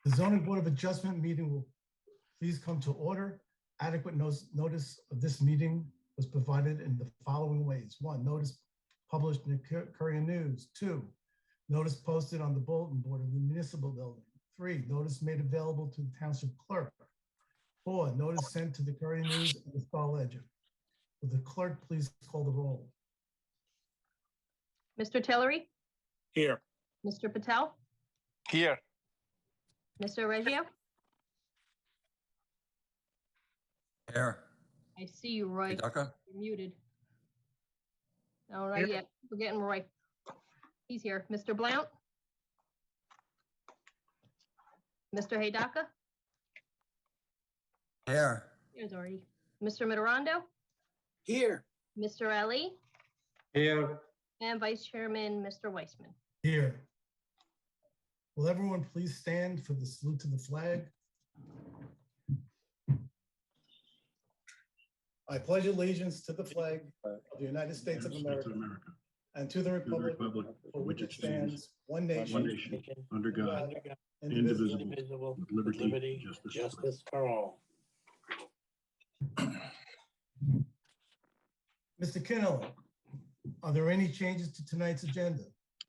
The zoning board of adjustment meeting will please come to order. Adequate notice of this meeting was provided in the following ways. 1, notice published in the Courier News. 2, notice posted on the bulletin board of the municipal building. 3, notice made available to the township clerk. 4, notice sent to the Courier News and the Star Ledger. Will the clerk please call the roll? Mr. Tillery? Here. Mr. Patel? Here. Mr. Reggio? Here. I see you, Roy. Hidaka? You're muted. No, not yet. We're getting Roy. He's here. Mr. Blount? Mr. Hidaka? Here. Here's already. Mr. Mitterondo? Here. Mr. Ali? Here. And Vice Chairman, Mr. Weissman. Here. Will everyone please stand for the salute to the flag? I pledge allegiance to the flag of the United States of America and to the republic for which it stands, one nation, under God, indivisible, with liberty, justice for all. Mr. Kinnell, are there any changes to tonight's agenda?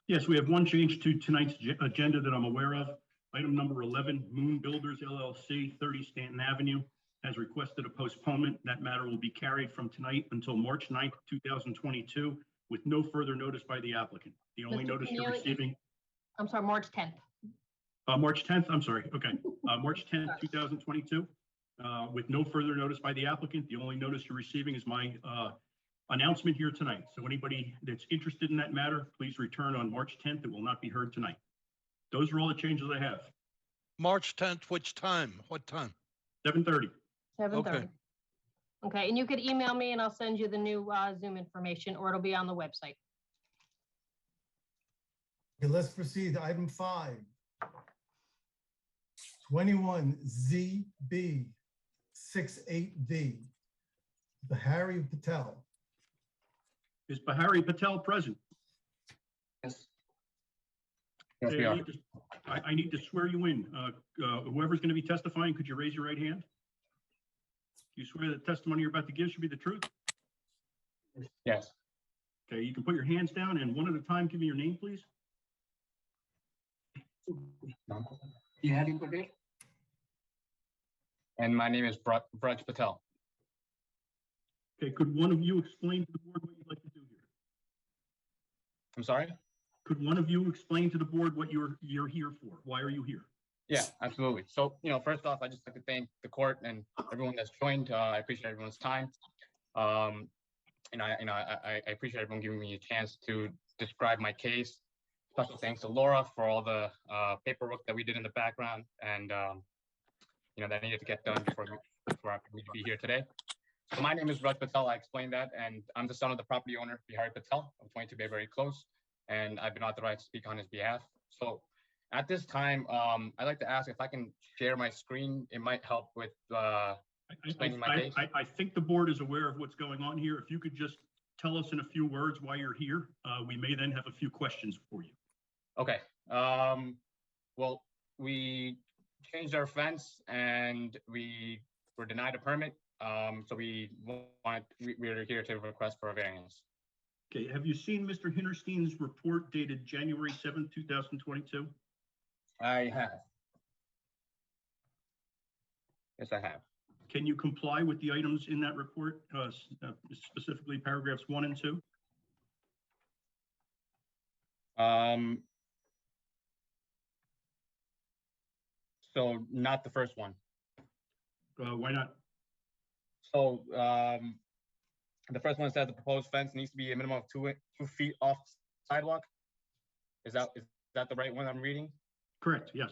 Yes, we have one change to tonight's agenda that I'm aware of. Item number 11, Moon Builders LLC, 30 Stanton Avenue, has requested a postponement. That matter will be carried from tonight until March 9th, 2022, with no further notice by the applicant. The only Mr. notice you're Keneally? receiving, I'm sorry, March 10th. March 10th, I'm sorry, okay. March 10th, 2022, with no further notice by the applicant. The only notice you're receiving is my announcement here tonight. So anybody that's interested in that matter, please return on March 10th. It will not be heard tonight. Those are all the changes I have. March 10th, which time? What time? 7:30. 7:30. Okay. Okay, and you could email me and I'll send you the new Zoom information, or it'll be on the website. Okay, let's proceed to item 5. 21ZB 68D. Bahari Patel. Is Bahari Patel present? Yes. Yes, Okay, we are. I need to swear you in. Whoever's going to be testifying, could you raise your right hand? Do you swear that the testimony you're about to give should be the truth? Yes. Okay, you can put your hands down and one at a time, give me your name, please. You had it. And my name is Braj Patel. Okay, could one of you explain to the board what you'd like to do here? I'm sorry? Could one of you explain to the board what you're here for? Why are you here? Yeah, absolutely. So, first off, I just like to thank the court and everyone that's joined. I appreciate everyone's time. I appreciate everyone giving me a chance to describe my case. Special thanks to Laura for all the paperwork that we did in the background and, that needed to get done for me to be here today. So my name is Raj Patel. I explained that, and I'm the son of the property owner, Bihari Patel, of 22 Bayberry Close, and I've been authorized to speak on his behalf. So at this time, I'd like to ask if I can share my screen. It might help with explaining my case. I think the board is aware of what's going on here. If you could just tell us in a few words why you're here, we may then have a few questions for you. Okay. Well, we changed our fence and we were denied a permit. So we're here to request for a variance. Okay, have you seen Mr. Hinterstein's report dated January 7th, 2022? I have. Yes, I have. Can you comply with the items in that report, specifically paragraphs 1 and 2? So not the first one. Why not? So the first one says the proposed fence needs to be a minimum of 2 feet off sidewalk. Is that the right one I'm reading? Correct, yes.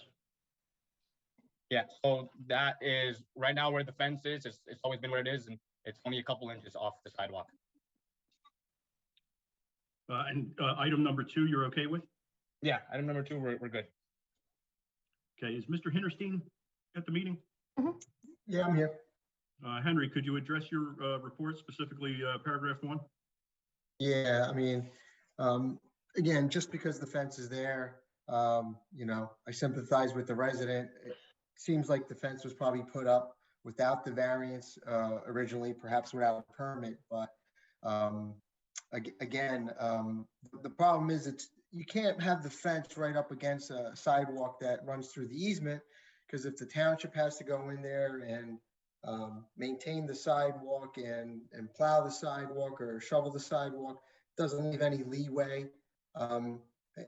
Yeah, so that is right now where the fence is. It's always been where it is, and it's only a couple inches off the sidewalk. And item number 2, you're okay with? Yeah, item number 2, we're good. Okay, is Mr. Hinterstein at the meeting? Mm-hmm. Yeah, I'm here. Henry, could you address your report, specifically paragraph 1? Yeah, I mean, again, just because the fence is there You know, I sympathize with the resident. It seems like the fence was probably put up without the variance originally, perhaps without a permit, but again, the problem is you can't have the fence right up against a sidewalk that runs through the easement, because if the township has to go in there and maintain the sidewalk and plow the sidewalk or shovel the sidewalk, doesn't leave any leeway.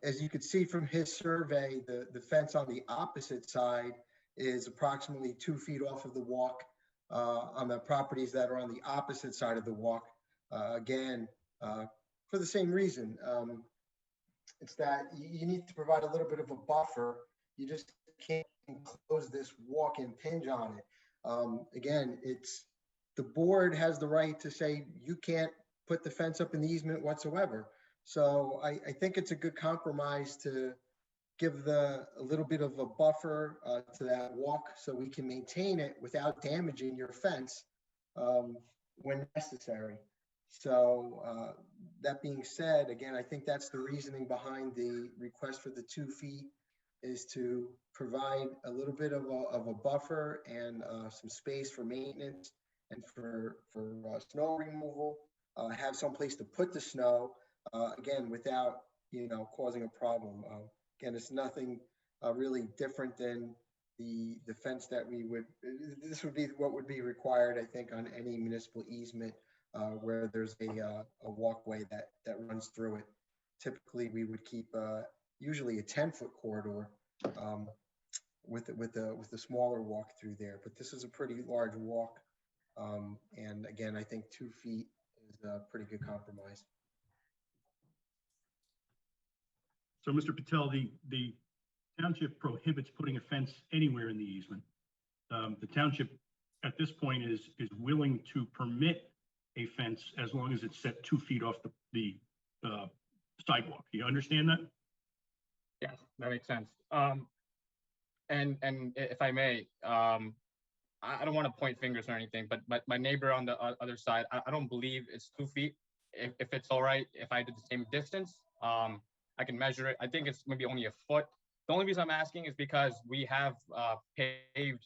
As you could see from his survey, the fence on the opposite side is approximately 2 feet off of the walk on the properties that are on the opposite side of the walk. Again, for the same reason, it's that you need to provide a little bit of a buffer. You just can't close this walk and impinge on it. Again, the board has the right to say you can't put the fence up in the easement whatsoever. So I think it's a good compromise to give a little bit of a buffer to that walk so we can maintain it without damaging your fence when necessary. So that being said, again, I think that's the reasoning behind the request for the 2 feet, is to provide a little bit of a buffer and some space for maintenance and for snow removal, have some place to put the snow, again, without, you know, causing a problem. Again, it's nothing really different than the fence that this would be what would be required, I think, on any municipal easement where there's a walkway that runs through it. Typically, we would keep usually a 10-foot corridor with a smaller walk through there. But this is a pretty large walk, and again, I think 2 feet is a pretty good compromise. So, Mr. Patel, the township prohibits putting a fence anywhere in the easement. The township at this point is willing to permit a fence as long as it's set 2 feet off the sidewalk. Do you understand that? Yes, that makes sense. And if I may, I don't want to point fingers or anything, but my neighbor on the other side, I don't believe it's 2 feet. If it's all right, if I did the same distance, I can measure it. I think it's maybe only a foot. The only reason I'm asking is because we have paved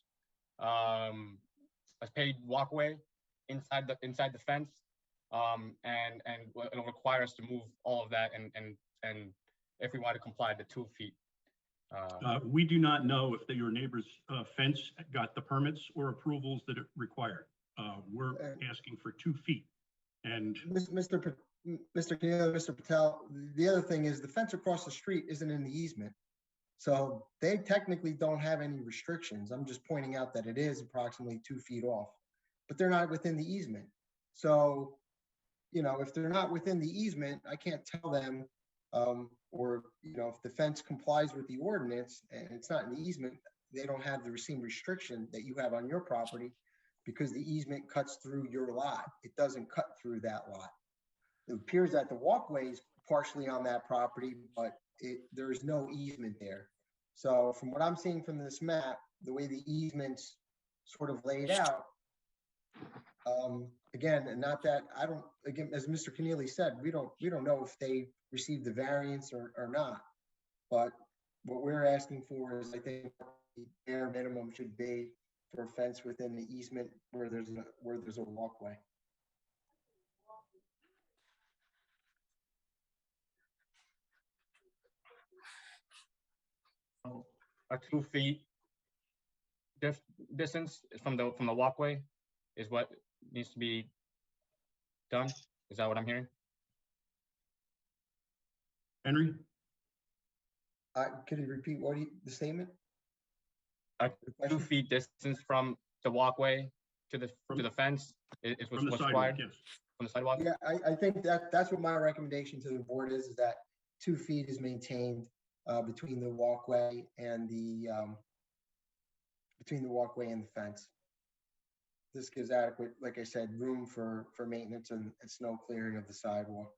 a paved walkway inside the fence, and it'll require us to move all of that, and if we want to comply to 2 feet. We do not know if your neighbor's fence got the permits or approvals that it required. We're asking for 2 feet. And Mr. Keneally, Mr. Patel, the other thing is the fence across the street isn't in the easement. So they technically don't have any restrictions. I'm just pointing out that it is approximately 2 feet off, but they're not within the easement. So, you know, if they're not within the easement, I can't tell them, or, you know, if the fence complies with the ordinance and it's not in the easement, they don't have the same restriction that you have on your property because the easement cuts through your lot. It doesn't cut through that lot. It appears that the walkway is partially on that property, but there is no easement there. So from what I'm seeing from this map, the way the easement's sort of laid out, again, and not that I don't, again, as Mr. Keneally said, we don't know if they received the variance or not. But what we're asking for is, I think, the bare minimum should be for a fence within the easement where there's a walkway. A 2 feet distance from the walkway is what needs to be done. Is that what I'm hearing? Henry? Could you repeat the statement? A 2 feet distance from the walkway to the fence is what's required. Yes. From the sidewalk? Yeah, I think that's what my recommendation to the board is that 2 feet is maintained between the walkway and the fence. This gives adequate, like I said, room for maintenance and snow clearing of the sidewalk.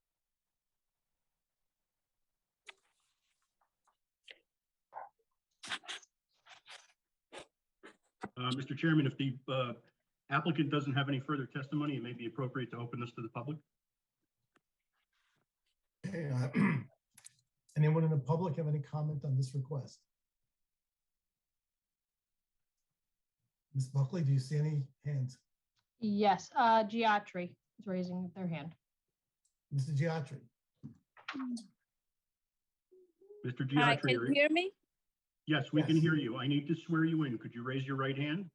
Mr. Chairman, if the applicant doesn't have any further testimony, it may be appropriate to open this to the public. Okay, Anyone in the public have any comment on this request? Ms. Buckley, do you see any hands? Yes, Geotry is raising their hand. Mr. Giatri? Mr. Hi, Giatri, can you hear me? yes, we can Yes. hear you. I need to swear you in. Could you raise your right hand?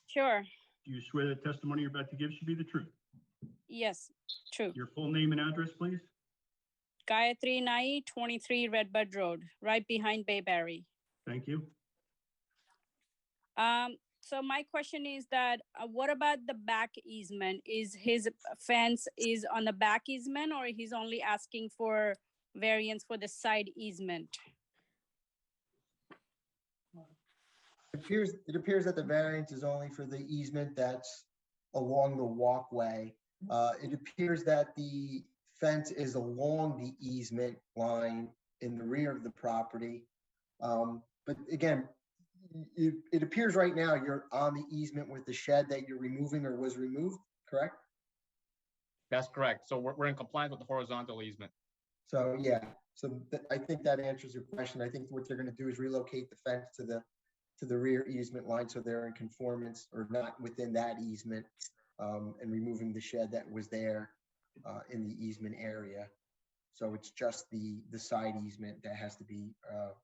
Sure. Do you swear the testimony you're about to give should be the truth? Yes, true. Your full name and address, please? Gayatri Nai, 23 Redbud Road, right behind Bayberry. Thank you. So my question is that, what about the back easement? Is his fence is on the back easement, or he's only asking for variance for the side easement? It appears that the variance is only for the easement that's along the walkway. It appears that the fence is along the easement line in the rear of the property. But again, it appears right now you're on the easement with the shed that you're removing or was removed, correct? That's correct. So we're in compliance with the horizontal easement. So, yeah, I think that answers your question. I think what they're gonna do is relocate the fence to the rear easement line, so they're in conformance or not within that easement, and removing the shed that was there in the easement area. So it's just the side easement that has to be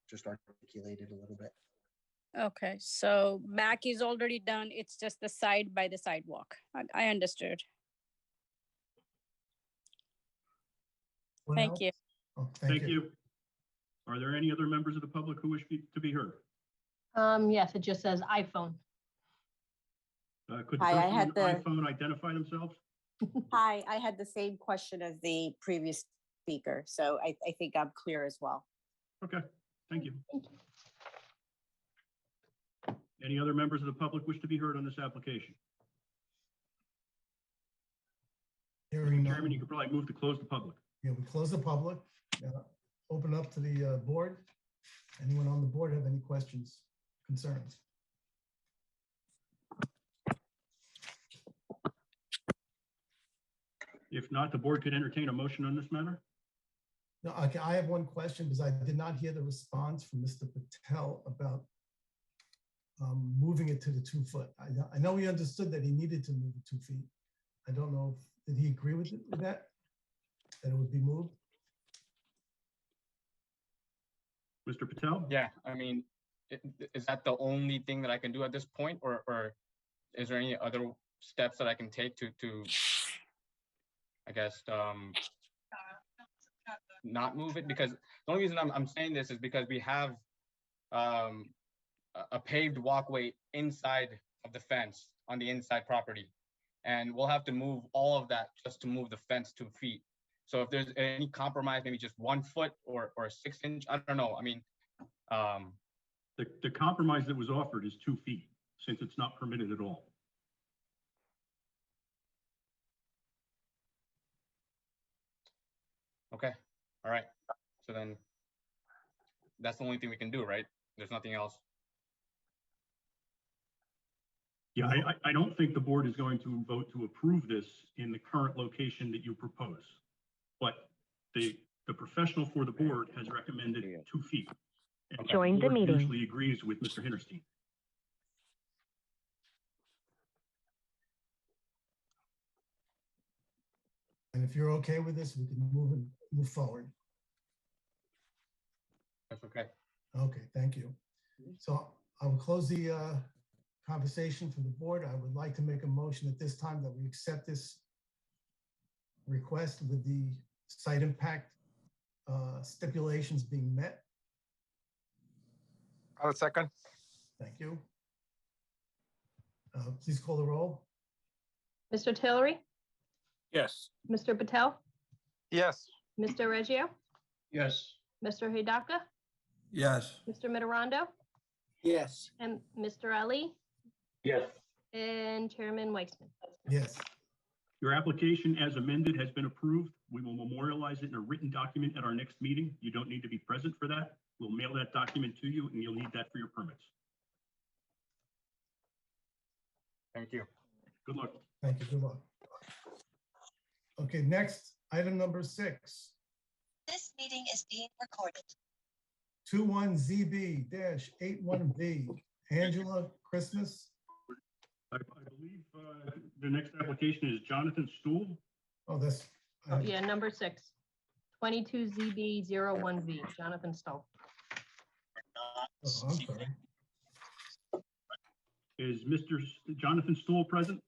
just articulated a little bit. Okay, so back is already done. It's just the side by the sidewalk. I understood. Anyone Thank else? you. Oh, Thank you. Are there any other members of the public who wish to be heard? Yes, it just says iPhone. Could the Hi, I person on had the the- iPhone identify themselves? Hi, I had the same question as the previous speaker, so I think I'm clear as well. Okay, thank you. Any other members of the public wish to be heard on this application? Hearing Mr. Chairman, none. you could probably move to close the public. Yeah, we close the public. Open up to the board. Anyone on the board have any questions, concerns? If not, the board could entertain a motion on this matter. No, okay, I have one question because I did not hear the response from Mr. Patel about moving it to the 2 foot. I know he understood that he needed to move it 2 feet. I don't know, did he agree with that? That it would be moved? Mr. Patel? Yeah, I mean, is that the only thing that I can do at this point, or is there any other steps that I can take to I guess, not move it? Because the only reason I'm saying this is because we have a paved walkway inside of the fence on the inside property, and we'll have to move all of that just to move the fence 2 feet. So if there's any compromise, maybe just 1 foot or 6 inch, I don't know. I mean, The compromise that was offered is 2 feet, since it's not permitted at all. okay, all right. So then that's the only thing we can do, right? There's nothing else. Yeah, I don't think the board is going to vote to approve this in the current location that you propose. But the professional for the board has recommended 2 feet. And Join the board meeting. Usually agrees with Mr. Hinterstein. And if you're okay with this, we can move forward. That's okay. Okay, thank you. So I will close the conversation for the board. I would like to make a motion at this time that we accept this request with the site impact stipulations being met. I'll second. Thank you. Please call the roll. Mr. Tillery, Yes. Mr. Patel, Yes. Mr. Reggio, Yes. Mr. Hidaka, Yes. Mr. Mitterondo, Yes. and Mr. Ali, Yes. and Chairman Weitzman. Yes. Your application as amended has been approved. We will memorialize it in a written document at our next meeting. You don't need to be present for that. We'll mail that document to you, and you'll need that for your permits. Thank you. Good luck. Thank you. Good luck. Okay, next, item number 6. This meeting is being recorded. 21ZB-81B, Angela Christmas. I believe the next application is Jonathan Stool. Oh, that's. Oh, yeah, number 6, 22ZB01V, Jonathan Stoll. Oh, I'm sorry. Is Mr. Jonathan Stool present?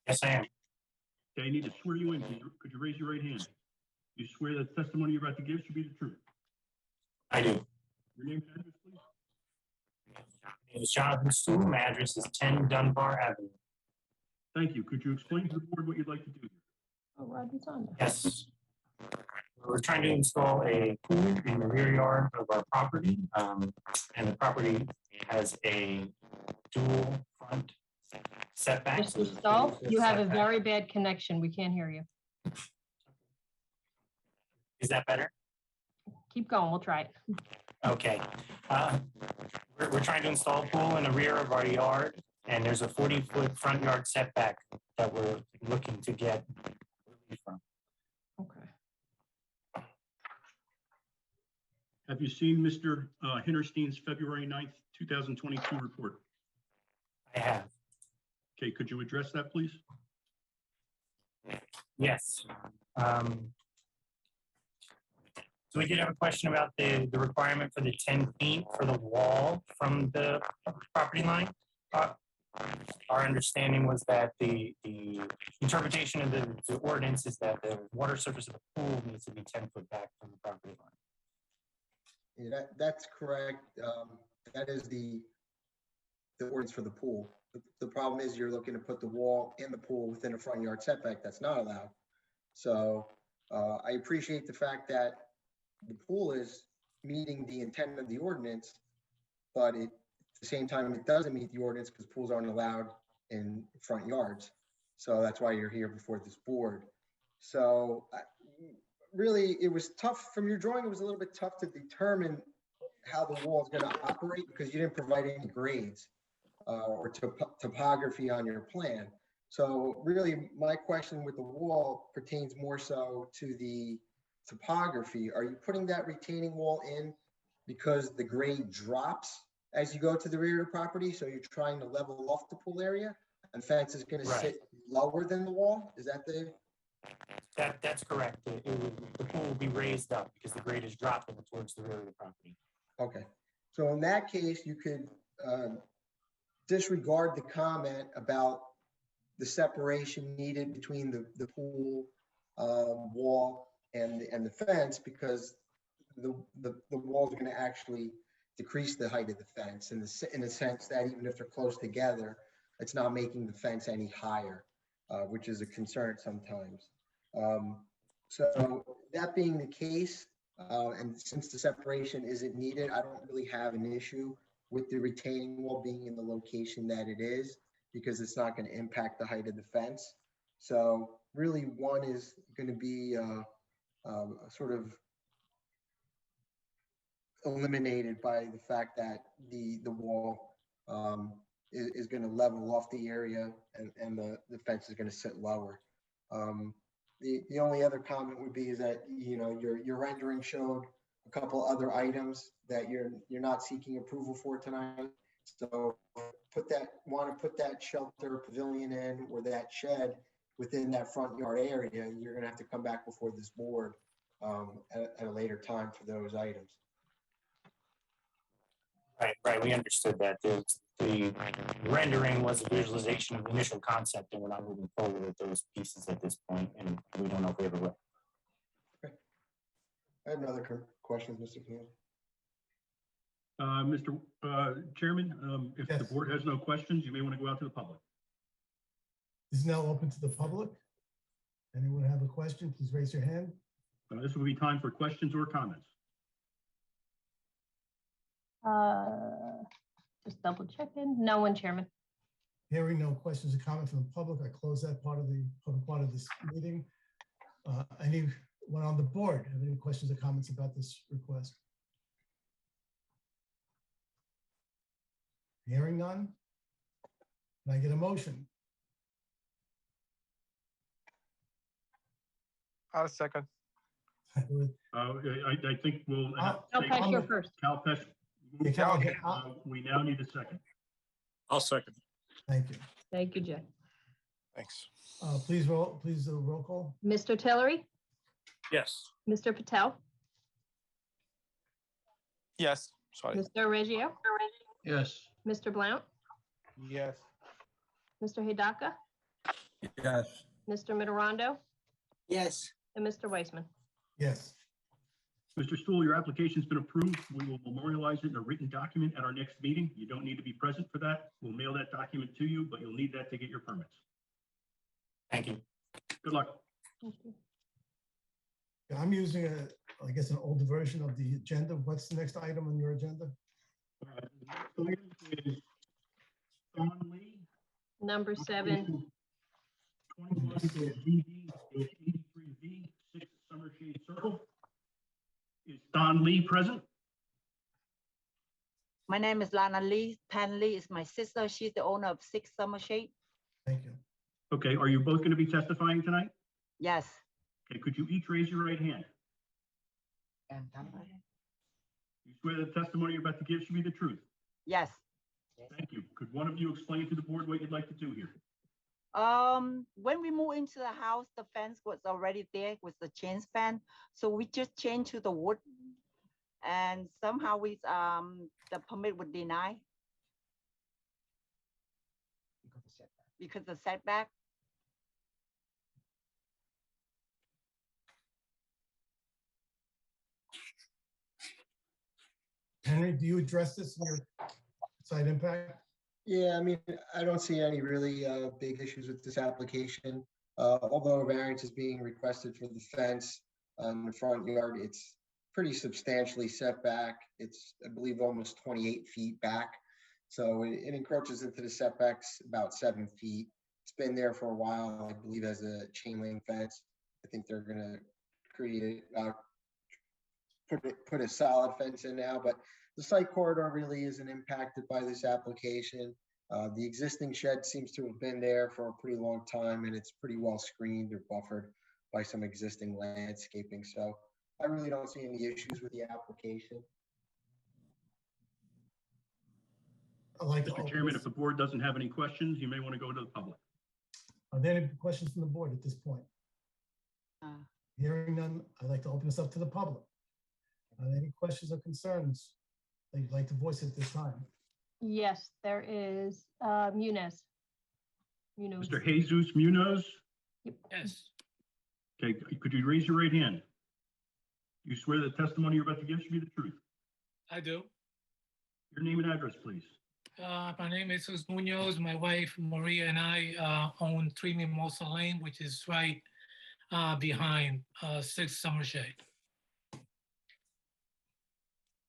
Yes, I am. Okay, I need to swear you in. Could you raise your right hand? You swear that the testimony you're about to give should be the truth. I do. Your name and address, please. My name is Jonathan Stool. My address is 10 Dunbar Avenue. Thank you. Could you explain to the board what you'd like to do here? Oh, Rodney's on there. Yes. We're trying to install a pool in the rear yard of our property. And the property has a dual front setback. Mr. Stoll, you have a very bad connection. We can't hear you. Is that better? Keep going, we'll try it. Okay. We're trying to install a pool in the rear of our yard, and there's a 40-foot front yard setback that we're looking to get relief from. Okay. Have you seen Mr. Hinterstein's February 9th, 2022 report? I have. Okay, could you address that, please? Yes. So we did have a question about the requirement for the 10 feet for the wall from the property line. Our understanding was that the interpretation of the ordinance is that the water surface of the pool needs to be 10 foot back from the property line. Yeah, that's correct. That is the ordinance for the pool. The problem is you're looking to put the wall in the pool within a front yard setback. That's not allowed. So I appreciate the fact that the pool is meeting the intent of the ordinance, but at the same time, it doesn't meet the ordinance because pools aren't allowed in front yards. So that's why you're here before this board. So really, it was tough from your drawing. It was a little bit tough to determine how the wall is going to operate because you didn't provide any grades or topography on your plan. So really, my question with the wall pertains more so to the topography. Are you putting that retaining wall in because the grade drops as you go to the rear of the property? So you're trying to level off the pool area and fence is going to sit lower than the wall? Is that the... That's correct. The pool will be raised up because the grade is dropping towards the rear of the property. Okay. So in that case, you could disregard the comment about the separation needed between the pool wall and the fence, because the wall is going to actually decrease the height of the fence in the sense that even if they're close together, it's not making the fence any higher, which is a concern sometimes. So that being the case, and since the separation isn't needed, I don't really have an issue with the retaining wall being in the location that it is, because it's not going to impact the height of the fence. So really one is going to be sort of eliminated by the fact that the wall is going to level off the area and the fence is going to sit lower. The only other comment would be is that, you know, your rendering showed a couple other items that you're not seeking approval for tonight. So want to put that shelter pavilion in or that shed within that front yard area, you're going to have to come back before this board at a later time for those items. Right. We understood that. The rendering was a visualization of the initial concept, and we're not moving forward with those pieces at this point, and we don't know if we ever will. Okay. I have no other questions, Mr. Field. Mr. Chairman, if the board has no questions, you may want to go out to the public. This is now open to the public. Anyone have a question, please raise your hand. This will be time for questions or comments. Just double checking. No one, Chairman. Hearing no questions or comments from the public, I close that part of the public part of this meeting. Anyone on the board have any questions or comments about this request? Hearing none. Can I get a motion? I'll second. I think we'll have Cal to Pesh, you're take first. Cal Pesh. Yeah, Cal, okay, We now need a second. I'll second. thank you. Thank you, Jay. Thanks. Please do a roll call. Mr. Tillery, Yes. Mr. Patel, Yes. Sorry. Mr. Reggio, Yes. Mr. Blount, Yes. Mr. Hidaka, Yes. Mr. Mitterondo, Yes. and Mr. Weissman. Yes. Mr. Stool, your application's been approved. We will memorialize it in a written document at our next meeting. You don't need to be present for that. We'll mail that document to you, but you'll need that to get your permits. Thank you. Good luck. Thank you. Yeah, I'm using I guess, an older version of the agenda. What's the next item on your agenda? The next item is Don Lee, Number 7, 21-DD-83V, 6 Summer Shade Circle. Is Don Lee present? My name is Lana Lee. Pan Lee is my sister. She's the owner of 6 Summer Shade. Thank you. Okay, are you both going to be testifying tonight? Yes. Okay, could you each raise your right hand? You swear the testimony you're about to give should be the truth? Yes. Thank you. Could one of you explain to the board what you'd like to do here? When we moved into the house, the fence was already there with the chain fence. So we just changed to the wood, and somehow the permit was denied because of setback. Henry, do you address this in your site impact? Yeah, I mean, I don't see any really big issues with this application. Although a variance is being requested for the fence on the front yard, it's pretty substantially set back. It's, I believe, almost 28 feet back. So it encroaches into the setbacks about 7 feet. It's been there for a while, I believe, as a chain link fence. I think they're gonna create put a solid fence in now, but the site corridor really isn't impacted by this application. The existing shed seems to have been there for a pretty long time, and it's pretty well screened or buffered by some existing landscaping. So I really don't see any issues with the application. I'd like to Mr. open Chairman, this- if the board doesn't have any questions, you may want to go to the public. Are there any questions from the board at this point? Hearing none, I'd like to open this up to the public. Are there any questions or concerns that you'd like to voice at this time? yes, there is Muniz. Mr. Jesus Munoz? Yes. Okay, could you raise your right hand? You swear the testimony you're about to give should be the truth? I do. Your name and address, please. My name is Jesus Munoz. My wife Maria and I own 3 Mimosa Lane, which is right behind 6 Summer Shade.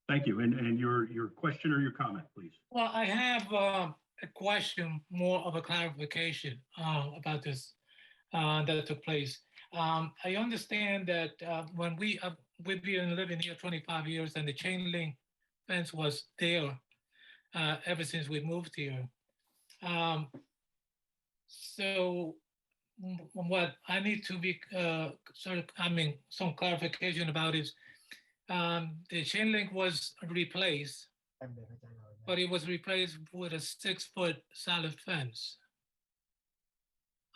Thank you. And your question or your comment, please. Well, I have a question, more of a clarification about this that took place. I understand that when we've been living here 25 years and the chain link fence was there ever since we moved here. So what I need to be some clarification about is the chain link was replaced, but it was replaced with a 6-foot solid fence.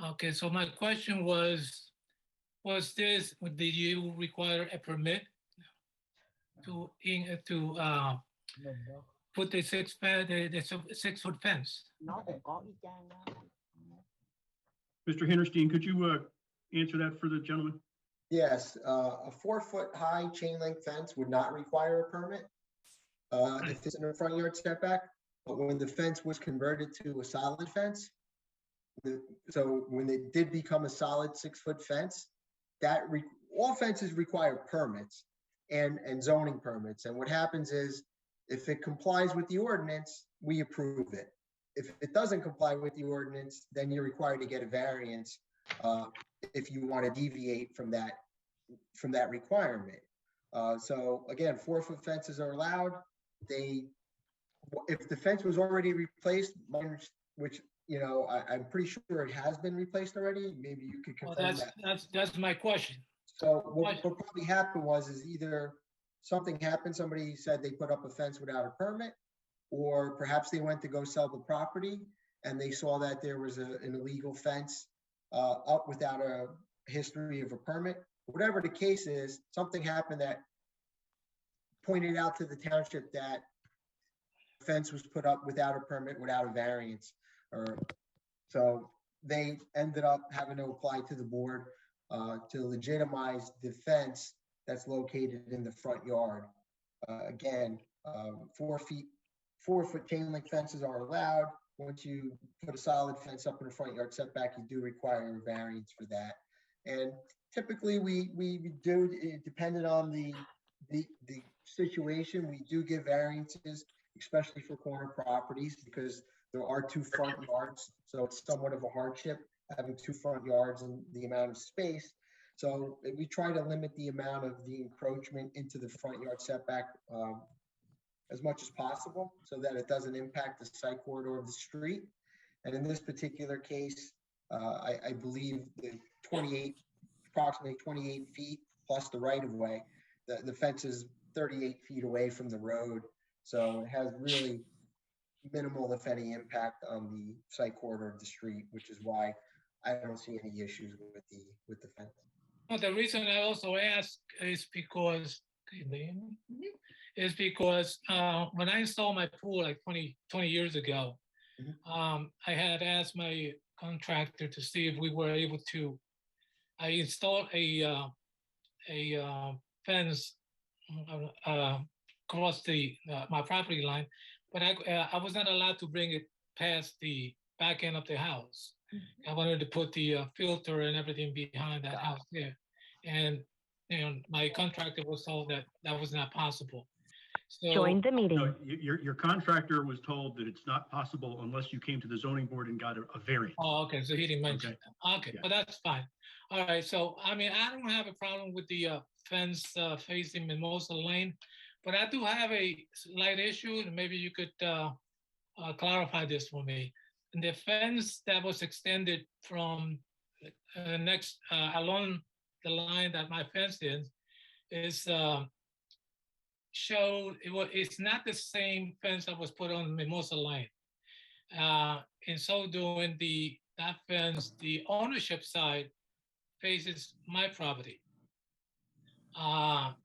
Okay, so my question was this, did you require a permit to put the 6-foot fence? Mr. Hinterstein, could you answer that for the gentleman? Yes, a 4-foot high chain link fence would not require a permit if it's in a front yard setback. But when the fence was converted to a solid fence, so when it did become a solid 6-foot fence, all fences require permits and zoning permits. And what happens is, if it complies with the ordinance, we approve it. If it doesn't comply with the ordinance, then you're required to get a variance if you want to deviate from that requirement. So again, 4-foot fences are allowed. If the fence was already replaced, which I'm pretty sure it has been replaced already. Maybe you could confirm that. That's my question. So what probably happened is either something happened, somebody said they put up a fence without a permit, or perhaps they went to go sell the property and they saw that there was an illegal fence up without a history of a permit. Whatever the case is, something happened that pointed out to the township that the fence was put up without a permit, without a variance. So they ended up having to apply to the board to legitimize the fence that's located in the front yard. Again, 4-foot chain link fences are allowed. Once you put a solid fence up in the front yard setback, you do require a variance for that. And typically we do, depending on the situation, we do give variances, especially for corner properties, because there are 2 front yards. So it's somewhat of a hardship having 2 front yards and the amount of space. So we try to limit the amount of the encroachment into the front yard setback as much as possible so that it doesn't impact the site corridor of the street. And in this particular case, I believe the approximately 28 feet plus the right of way, the fence is 38 feet away from the road. So it has really minimal, if any, impact on the site corridor of the street, which is why I don't see any issues with the fence. Well, the reason I also ask is because when I installed my pool like 20 years ago, I had asked my contractor to see if we were able to. I installed a fence across my property line, but I was not allowed to bring it past the back end of the house. I wanted to put the filter and everything behind that house there, and my contractor was told that that was not possible. So, Join the meeting. No, your contractor was told that it's not possible unless you came to the zoning board and got a variance. Oh, okay, so he didn't mention that. Okay, Yeah. but that's fine. All right, so I mean, I don't have a problem with the fence facing Mimosa Lane, but I do have a slight issue, and maybe you could clarify this for me. And the fence that was extended from along the line that my fence is showed it's not the same fence that was put on Mimosa Lane. In so doing, that fence, the ownership side faces my property. Now,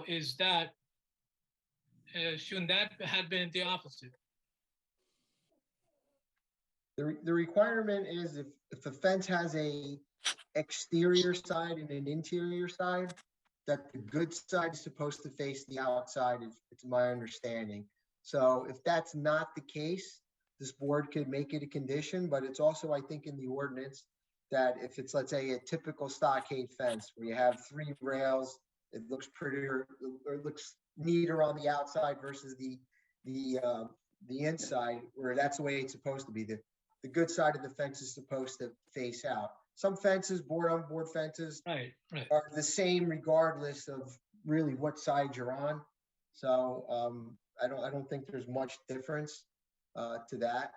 is that shouldn't that have been the opposite? The requirement is if a fence has a exterior side and an interior side, that the good side is supposed to face the outside, it's my understanding. So if that's not the case, this board could make it a condition, but it's also, I think, in the ordinance that if it's, let's say, a typical stockade fence where you have 3 rails, it looks prettier, or it looks neater on the outside versus the inside, where that's the way it's supposed to be. The good side of the fence is supposed to face out. Some fences, board-on-board fences, are the same regardless of really what side you're on. So I don't think there's much difference to that.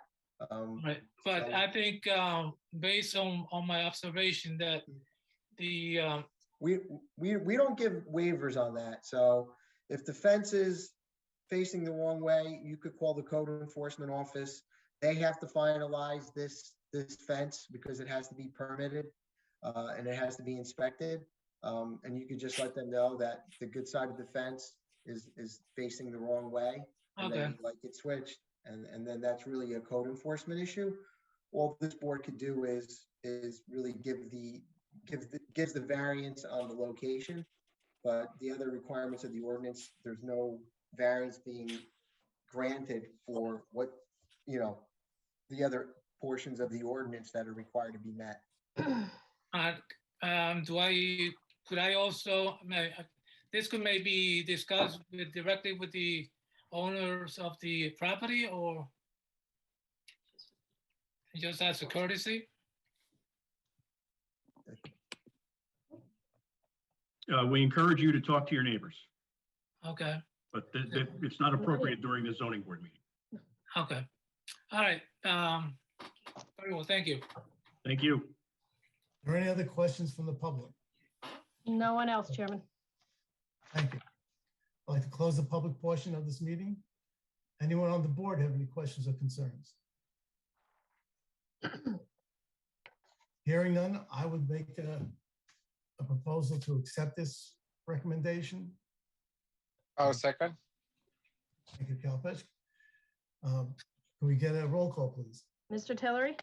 Right, but so, I think based on my observation that the we don't give waivers on that. So if the fence is facing the wrong way, you could call the code enforcement office. They have to finalize this fence because it has to be permitted and it has to be inspected. And you could just let them know that the good side of the fence is facing the wrong way, and then you'd like it switched. And then that's really a code enforcement issue. All this board could do is really gives the variance on the location, but the other requirements of the ordinance, there's no variance being granted for what, the other portions of the ordinance that are required to be met. Could I also, this could maybe discuss directly with the owners of the property, or just as a courtesy? We encourage you to talk to your neighbors. Okay. But it's not appropriate during the zoning board meeting. Okay. All right. Very well. Thank you. Thank you. Are there any other questions from the public? No one else, Chairman. Thank you. I'd like to close the public portion of this meeting. Anyone on the board have any questions or concerns? Hearing none, I would make a proposal to accept this recommendation. I'll second. Thank you, Kalpesh. Can we get a roll call, please? Mr. Tillery,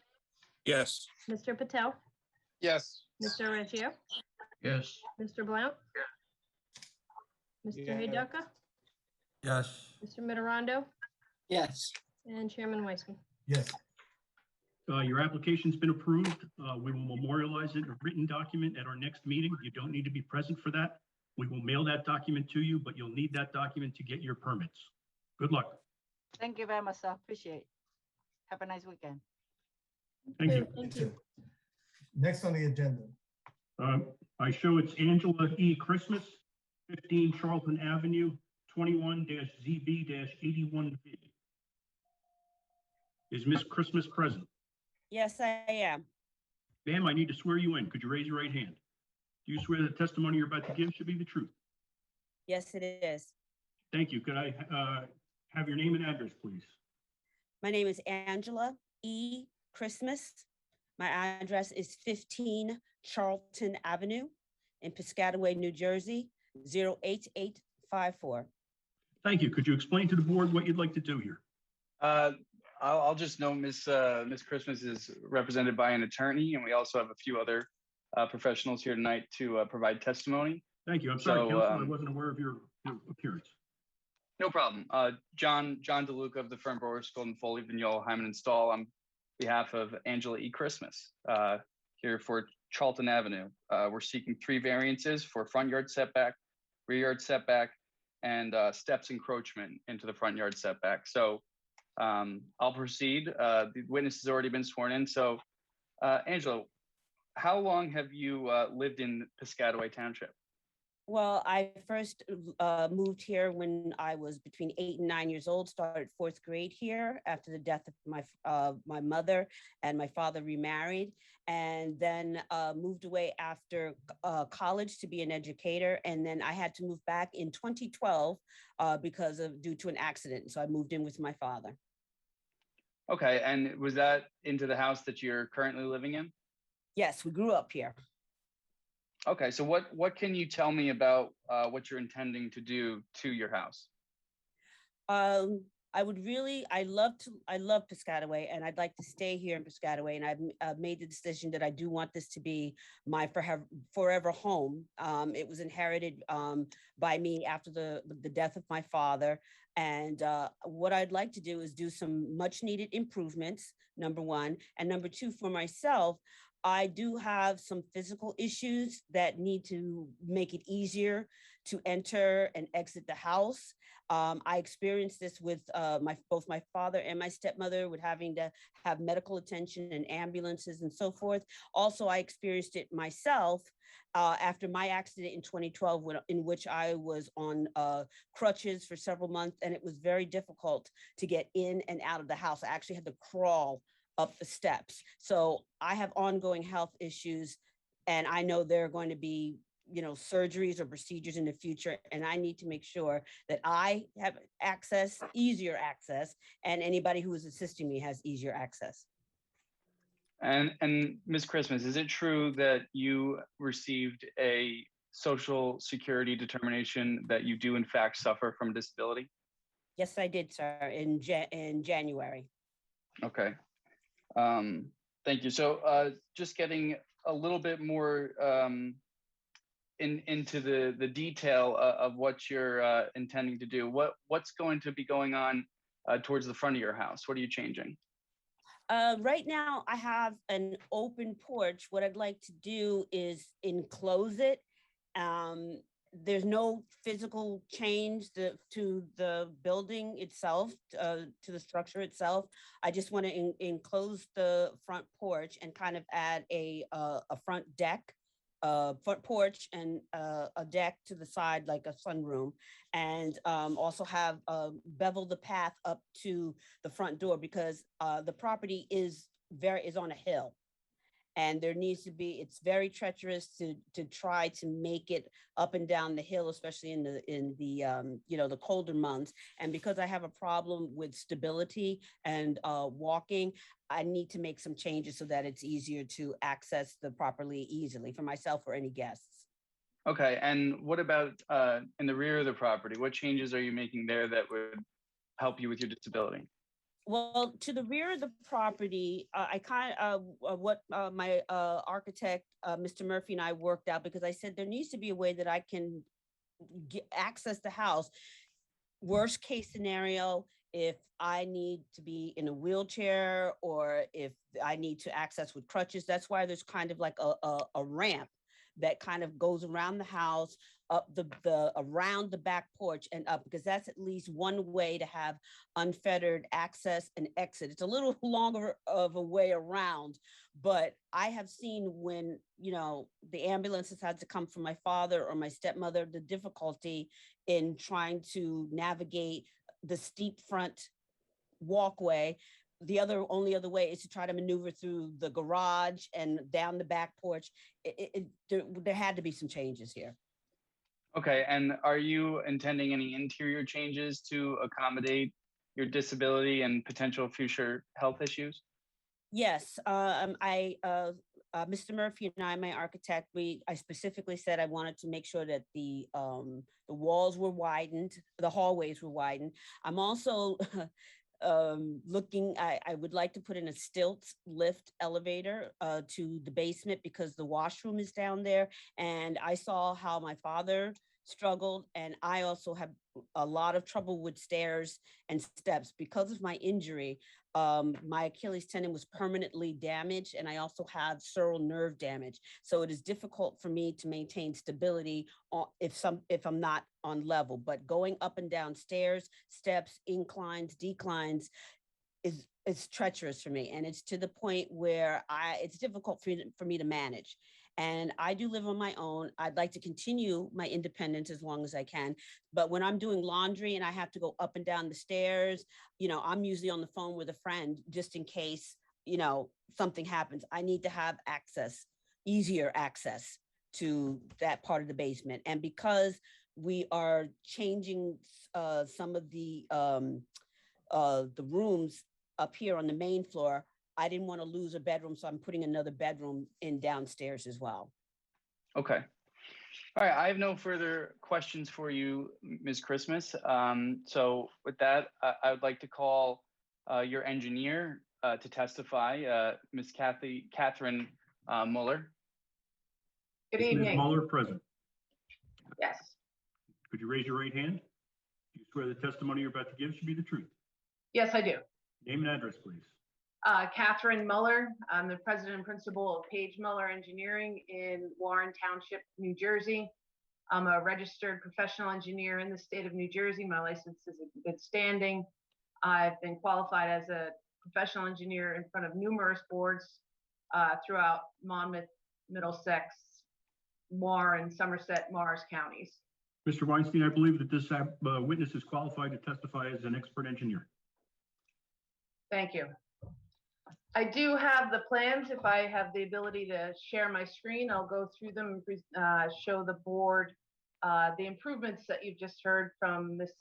Yes. Mr. Patel, Yes. Mr. Reggio, Yes. Mr. Blount, Mr. Hidaka, Yes. Mr. Mitterondo, Yes. and Chairman Weissman. Yes. Your application's been approved. We will memorialize it in a written document at our next meeting. You don't need to be present for that. We will mail that document to you, but you'll need that document to get your permits. Good luck. Thank you very much, sir. Appreciate. Have a nice weekend. Thank you. Thank you. Next on the agenda. I show it's Angela E. Christmas, 15 Charlton Avenue, 21-ZB-81B. Is Miss Christmas present? Yes, I am. Ma'am, I need to swear you in. Could you raise your right hand? Do you swear the testimony you're about to give should be the truth? Yes, it is. Thank you. Could I have your name and address, please? My name is Angela E. Christmas. My address is 15 Charlton Avenue in Piscataway, New Jersey, 08854. Thank you. Could you explain to the board what you'd like to do here? I'll just note Miss Christmas is represented by an attorney, and we also have a few other professionals here tonight to provide testimony. Thank you. I'm sorry, Counsel, I wasn't aware of your appearance. No problem. John DeLuca of the firm Boris Golden Foley, Vignolo, Hyman and Stahl on behalf of Angela E. Christmas here for Charlton Avenue. We're seeking 3 variances for front yard setback, rear yard setback, and steps encroachment into the front yard setback. So I'll proceed. The witness has already been sworn in. So Angela, how long have you lived in Piscataway Township? Well, I first moved here when I was between 8 and 9 years old, started 4th grade here after the death of my mother, and my father remarried, and then moved away after college to be an educator. And then I had to move back in 2012 due to an accident. So I moved in with my father. Okay, and was that into the house that you're currently living in? Yes, we grew up here. Okay, so what can you tell me about what you're intending to do to your house? I love Piscataway, and I'd like to stay here in Piscataway. And I've made the decision that I do want this to be my forever home. It was inherited by me after the death of my father. And what I'd like to do is do some much needed improvements, number one. And number two, for myself, I do have some physical issues that need to make it easier to enter and exit the house. I experienced this with both my father and my stepmother with having to have medical attention and ambulances and so forth. Also, I experienced it myself after my accident in 2012, in which I was on crutches for several months, and it was very difficult to get in and out of the house. I actually had to crawl up the steps. So I have ongoing health issues, and I know there are going to be, surgeries or procedures in the future. And I need to make sure that I have easier access, and anybody who is assisting me has easier access. And Ms. Christmas, is it true that you received a Social Security determination that you do in fact suffer from disability? Yes, I did, sir, in January. Okay. Thank you. So just getting a little bit more into the detail of what you're intending to do. What's going to be going on towards the front of your house? What are you changing? Right now, I have an open porch. What I'd like to do is enclose it. There's no physical change to the building itself, to the structure itself. I just want to enclose the front porch and kind of add a front deck, front porch, and a deck to the side like a sunroom, and also have bevel the path up to the front door, because the property is on a hill. And there needs to be, it's very treacherous to try to make it up and down the hill, especially in the you know, the colder months. And because I have a problem with stability and walking, I need to make some changes so that it's easier to access the properly easily for myself or any guests. Okay, and what about in the rear of the property? What changes are you making there that would help you with your disability? Well, to the rear of the property, I kind of, what my architect, Mr. Murphy, and I worked out, because I said there needs to be a way that I can access the house. Worst case scenario, if I need to be in a wheelchair or if I need to access with crutches, that's why there's kind of like a ramp that kind of goes around the house, up the around the back porch and up, because that's at least one way to have unfettered access and exit. It's a little longer of a way around, but I have seen when, you know, the ambulances had to come from my father or my stepmother, the difficulty in trying to navigate the steep front walkway. The only other way is to try to maneuver through the garage and down the back porch. There had to be some changes here. Okay, and are you intending any interior changes to accommodate your disability and potential future health issues? Yes, Mr. Murphy and I, my architect, I specifically said I wanted to make sure that the walls were widened, the hallways were widened. I'm also looking, I would like to put in a stilt lift elevator to the basement because the washroom is down there. And I saw how my father struggled, and I also have a lot of trouble with stairs and steps because of my injury. My Achilles tendon was permanently damaged, and I also have sural nerve damage. So it is difficult for me to maintain stability if I'm not on level. But going up and down stairs, steps, inclines, declines is treacherous for me, and it's to the point where it's difficult for me to manage. And I do live on my own. I'd like to continue my independence as long as I can. But when I'm doing laundry and I have to go up and down the stairs, you know, I'm usually on the phone with a friend just in case, you know, something happens. I need to have access, easier access to that part of the basement. And because we are changing some of the rooms up here on the main floor, I didn't want to lose a bedroom, so I'm putting another bedroom in downstairs as well. Okay. All right, I have no further questions for you, Ms. Christmas. So with that, I would like to call your engineer to testify, Ms. Catherine Muller. Good Is Ms. evening. Muller present? Yes, Could you raise your right hand? Do you swear the testimony you're about to give should be the truth? yes, I do. Name and address, please. Catherine Muller. I'm the president and principal of Page Muller Engineering in Warren Township, New Jersey. I'm a registered professional engineer in the state of New Jersey. My license is in good standing. I've been qualified as a professional engineer in front of numerous boards throughout Monmouth, Middlesex, Warren, Somerset, Morris counties. Mr. Weinstein, I believe that this witness is qualified to testify as an expert engineer. Thank you. I do have the plans. If I have the ability to share my screen, I'll go through them and show the board the improvements that you've just heard from Ms.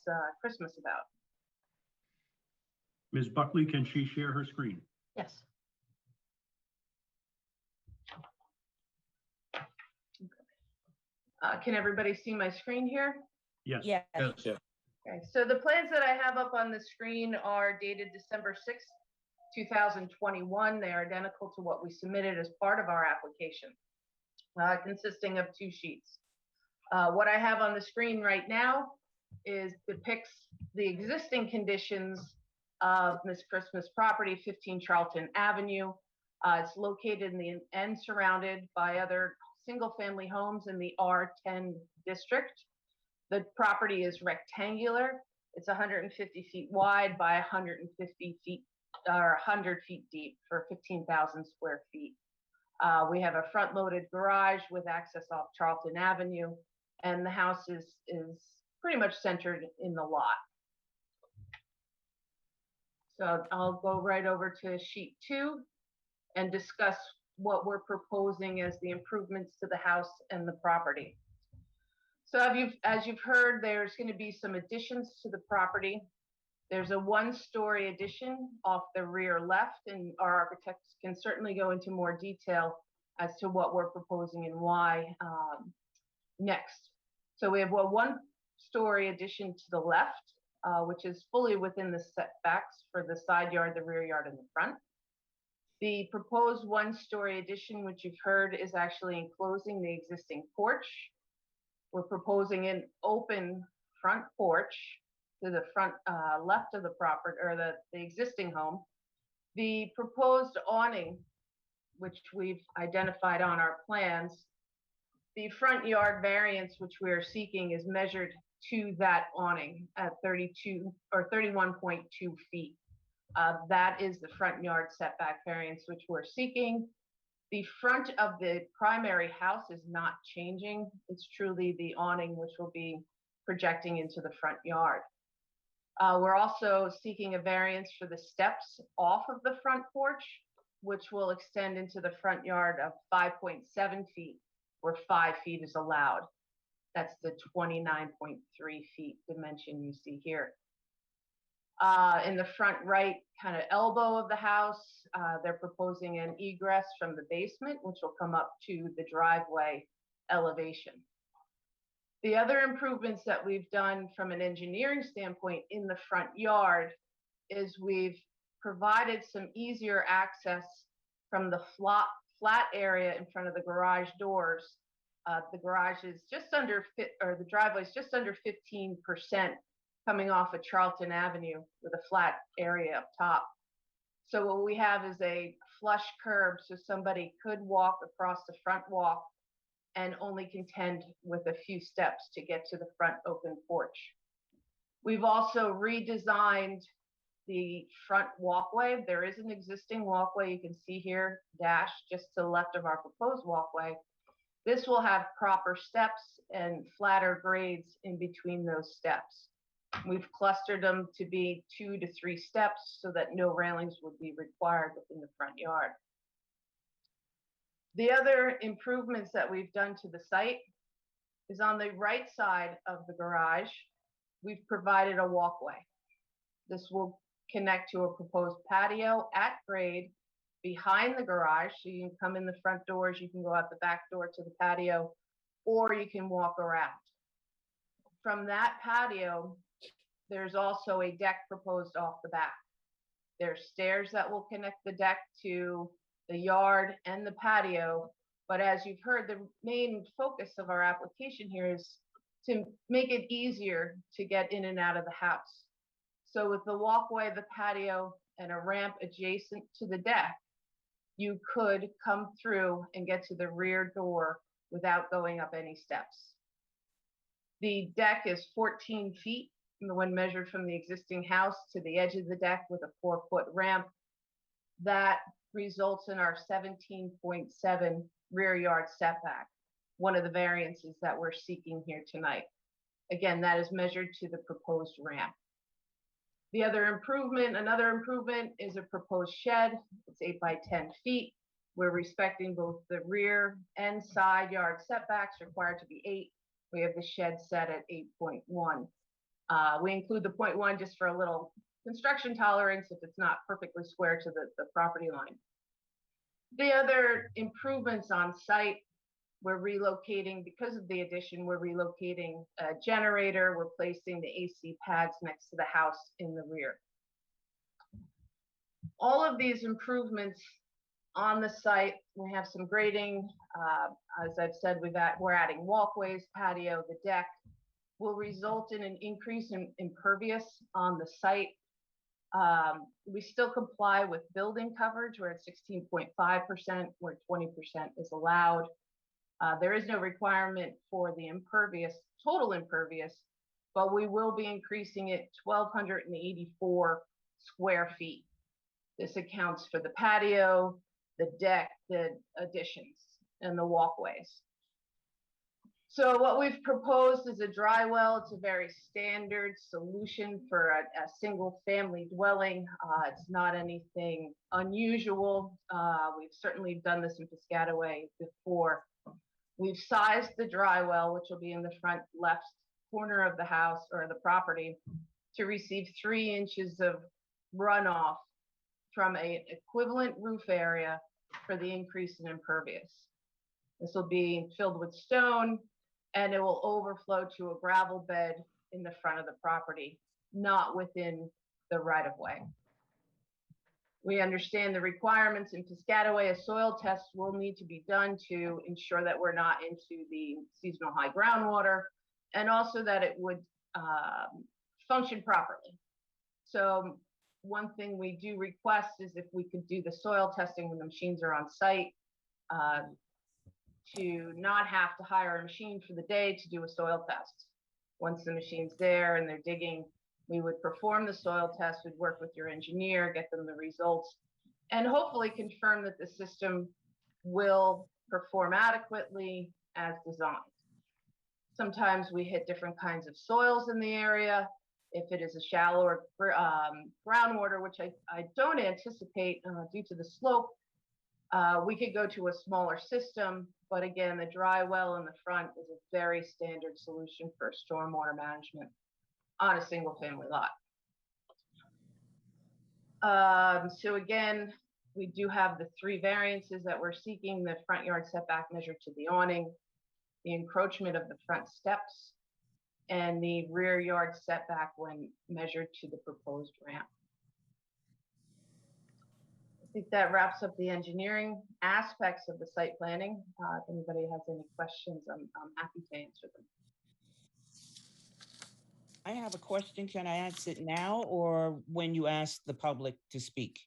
Christmas about. Ms. Buckley, can she share her screen? Yes. Can everybody see my screen here? Yes. Yes. Yes. Okay, so the plans that I have up on the screen are dated December 6th, 2021. They are identical to what we submitted as part of our application, consisting of 2 sheets. What I have on the screen right now depicts the existing conditions of Miss Christmas property, 15 Charlton Avenue. It's located and surrounded by other single-family homes in the R10 district. The property is rectangular. It's 150 feet wide by 150 feet or 100 feet deep for 15,000 square feet. We have a front-loaded garage with access off Charlton Avenue, and the house is pretty much centered in the lot. So I'll go right over to sheet 2 and discuss what we're proposing as the improvements to the house and the property. So as you've heard, there's going to be some additions to the property. There's a one-story addition off the rear left, and our architects can certainly go into more detail as to what we're proposing and why next. So we have a one-story addition to the left, which is fully within the setbacks for the side yard, the rear yard, and the front. The proposed one-story addition, which you've heard, is actually enclosing the existing porch. We're proposing an open front porch to the front left of the property, or the existing home. The proposed awning, which we've identified on our plans, the front yard variance which we are seeking is measured to that awning at 32 or 31.2 feet. That is the front yard setback variance which we're seeking. The front of the primary house is not changing. It's truly the awning which will be projecting into the front yard. We're also seeking a variance for the steps off of the front porch, which will extend into the front yard of 5.7 feet, where 5 feet is allowed. That's the 29.3 feet dimension you see here. In the front right kind of elbow of the house, they're proposing an egress from the basement, which will come up to the driveway elevation. The other improvements that we've done from an engineering standpoint in the front yard is we've provided some easier access from the flat area in front of the garage doors. The garage is just under the driveway is just under 15% coming off of Charlton Avenue with a flat area up top. So what we have is a flush curb, so somebody could walk across the front walk and only contend with a few steps to get to the front open porch. We've also redesigned the front walkway. There is an existing walkway you can see here, dashed just to the left of our proposed walkway. This will have proper steps and flatter grades in between those steps. We've clustered them to be 2 to 3 steps so that no railings would be required within the front yard. The other improvements that we've done to the site is on the right side of the garage, we've provided a walkway. This will connect to a proposed patio at grade behind the garage. So you can come in the front doors, you can go out the back door to the patio, or you can walk around. From that patio, there's also a deck proposed off the back. There's stairs that will connect the deck to the yard and the patio. But as you've heard, the main focus of our application here is to make it easier to get in and out of the house. So with the walkway, the patio, and a ramp adjacent to the deck, you could come through and get to the rear door without going up any steps. The deck is 14 feet when measured from the existing house to the edge of the deck with a 4-foot ramp. That results in our 17.7 rear yard setback, one of the variances that we're seeking here tonight. Again, that is measured to the proposed ramp. The other improvement, another improvement is a proposed shed. It's 8 by 10 feet. We're respecting both the rear and side yard setbacks required to be 8. We have the shed set at 8.1. We include the 0.1 just for a little construction tolerance if it's not perfectly square to the property line. The other improvements on site, we're relocating, because of the addition, we're relocating a generator. We're placing the AC pads next to the house in the rear. All of these improvements on the site, we have some grading. As I've said, we're adding walkways, patio, the deck, will result in an increase in impervious on the site. We still comply with building coverage. We're at 16.5%, where 20% is allowed. There is no requirement for the impervious, total impervious, but we will be increasing it 1,284 square feet. This accounts for the patio, the deck, the additions, and the walkways. So what we've proposed is a dry well. It's a very standard solution for a single family dwelling. It's not anything unusual. We've certainly done this in Piscataway before. We've sized the dry well, which will be in the front left corner of the house or the property, to receive 3 inches of runoff from an equivalent roof area for the increase in impervious. This will be filled with stone, and it will overflow to a gravel bed in the front of the property, not within the right-of-way. We understand the requirements in Piscataway. A soil test will need to be done to ensure that we're not into the seasonal high groundwater, and also that it would function properly. So one thing we do request is if we could do the soil testing when the machines are on site, to not have to hire a machine for the day to do a soil test. Once the machine's there and they're digging, we would perform the soil test, we'd work with your engineer, get them the results, and hopefully confirm that the system will perform adequately as designed. Sometimes we hit different kinds of soils in the area. If it is a shallower groundwater, which I don't anticipate due to the slope, we could go to a smaller system, but again, the dry well in the front is a very standard solution for stormwater management on a single family lot. So again, we do have the 3 variances that we're seeking: the front yard setback measured to the awning, the encroachment of the front steps, and the rear yard setback when measured to the proposed ramp. I think that wraps up the engineering aspects of the site planning. If anybody has any questions, I'm happy to answer them. I have a question. Can I ask it now or when you ask the public to speak?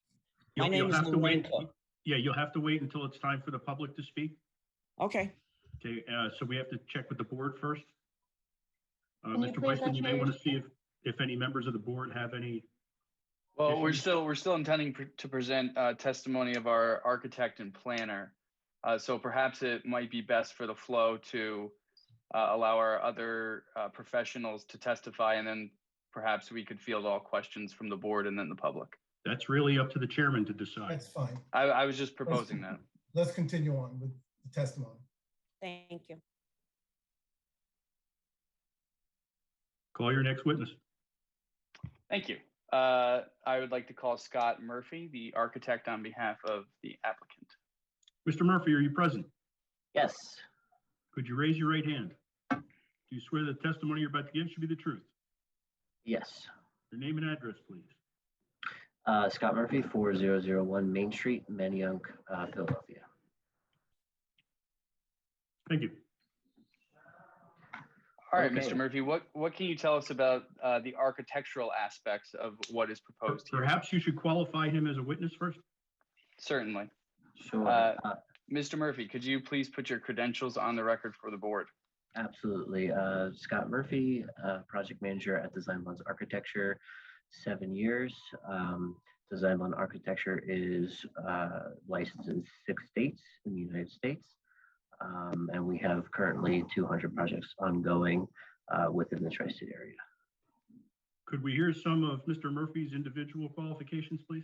My name is Lorenzo. Yeah, you'll have to wait until it's time for the public to speak. Okay. Okay, so we have to check with the board first. Mr. Weissman, you may want to see if any members of the board have any. Well, we're still intending to present testimony of our architect and planner. So perhaps it might be best for the flow to allow our other professionals to testify, and then perhaps we could field all questions from the board and then the public. That's really up to the chairman to decide. That's fine. I was just proposing that. Let's continue on with the testimony. Thank you. Call your next witness. Thank you. I would like to call Scott Murphy, the architect, on behalf of the applicant. Mr. Murphy, are you present? Yes. Could you raise your right hand? Do you swear the testimony you're about to give should be the truth? Yes. Your name and address, please. Scott Murphy, 4001 Main Street, Manayunk, Philadelphia. Thank you. All right, Okay. Mr. Murphy, what can you tell us about the architectural aspects of what is proposed here? Perhaps you should qualify him as a witness first. Certainly. Sure. Mr. Murphy, could you please put your credentials on the record for the board? Absolutely. Scott Murphy, project manager at Design Bonds Architecture, 7 years. Design Bond Architecture is licensed in 6 states in the United States. And we have currently 200 projects ongoing within the tri-state area. Could we hear some of Mr. Murphy's individual qualifications, please?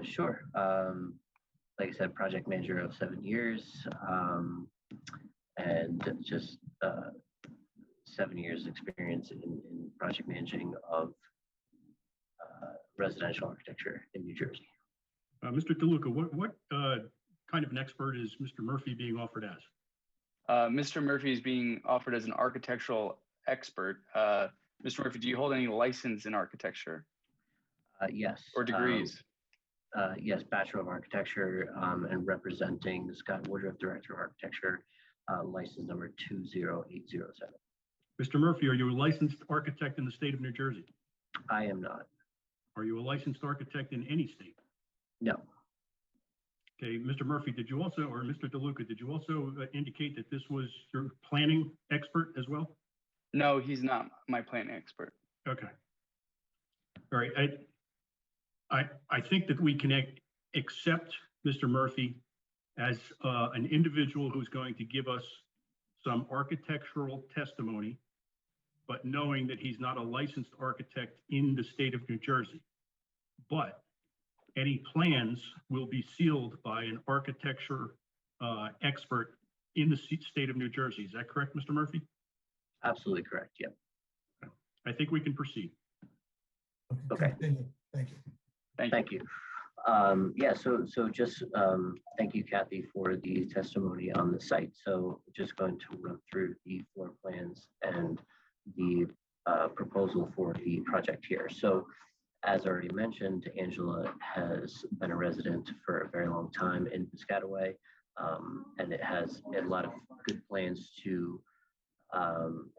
Sure. Like I said, project manager of 7 years, and just 7 years experience in project managing of residential architecture in New Jersey. Mr. DeLuca, what kind of an expert is Mr. Murphy being offered as? Mr. Murphy is being offered as an architectural expert. Mr. Murphy, do you hold any license in architecture? Yes. Or degrees? Yes, Bachelor of Architecture, and representing Scott Woodruff, Director of Architecture, license number 20807. Mr. Murphy, are you a licensed architect in the state of New Jersey? I am not. Are you a licensed architect in any state? No. Okay, Mr. Murphy, did you also, or Mr. DeLuca, did you also indicate that this was your planning expert as well? No, he's not my planning expert. Okay. All right. I think that we can accept Mr. Murphy as an individual who's going to give us some architectural testimony, but knowing that he's not a licensed architect in the state of New Jersey. But any plans will be sealed by an architecture expert in the state of New Jersey. Is that correct, Mr. Murphy? Absolutely correct. Yep. I think we can proceed. Okay. Continue. Thank you. Thank you. Yeah, so just thank you, Kathy, for the testimony on the site. So just going to run through the floor plans and the proposal for the project here. So as already mentioned, Angela has been a resident for a very long time in Piscataway, and it has a lot of good plans to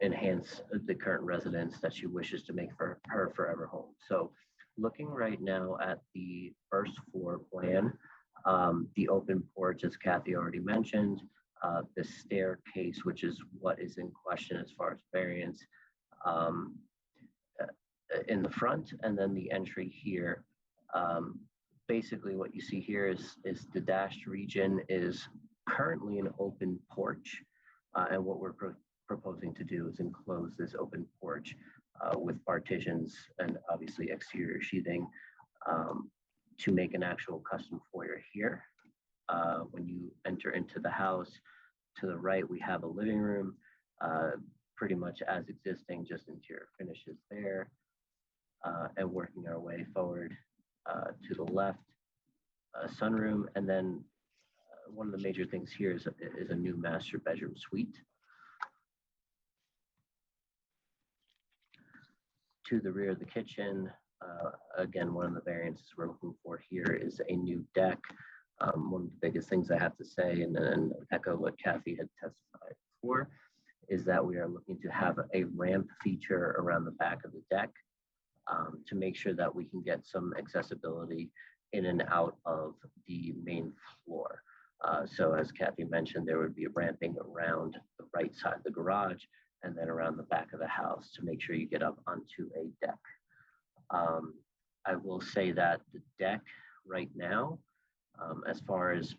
enhance the current residence that she wishes to make for her forever home. So looking right now at the first floor plan, the open porch, as Kathy already mentioned, the staircase, which is what is in question as far as variance, in the front, and then the entry here. Basically what you see here is the dashed region is currently an open porch, and what we're proposing to do is enclose this open porch with partitions and obviously exterior sheathing to make an actual custom foyer here. When you enter into the house, to the right, we have a living room, pretty much as existing, just interior finishes there. And working our way forward to the left, sunroom, and then one of the major things here is a new master bedroom suite. To the rear of the kitchen, again, one of the variances we're looking for here is a new deck. One of the biggest things I have to say, and then echo what Kathy had testified before, is that we are looking to have a ramp feature around the back of the deck to make sure that we can get some accessibility in and out of the main floor. So as Kathy mentioned, there would be ramping around the right side of the garage and then around the back of the house to make sure you get up onto a deck. I will say that the deck right now, as far as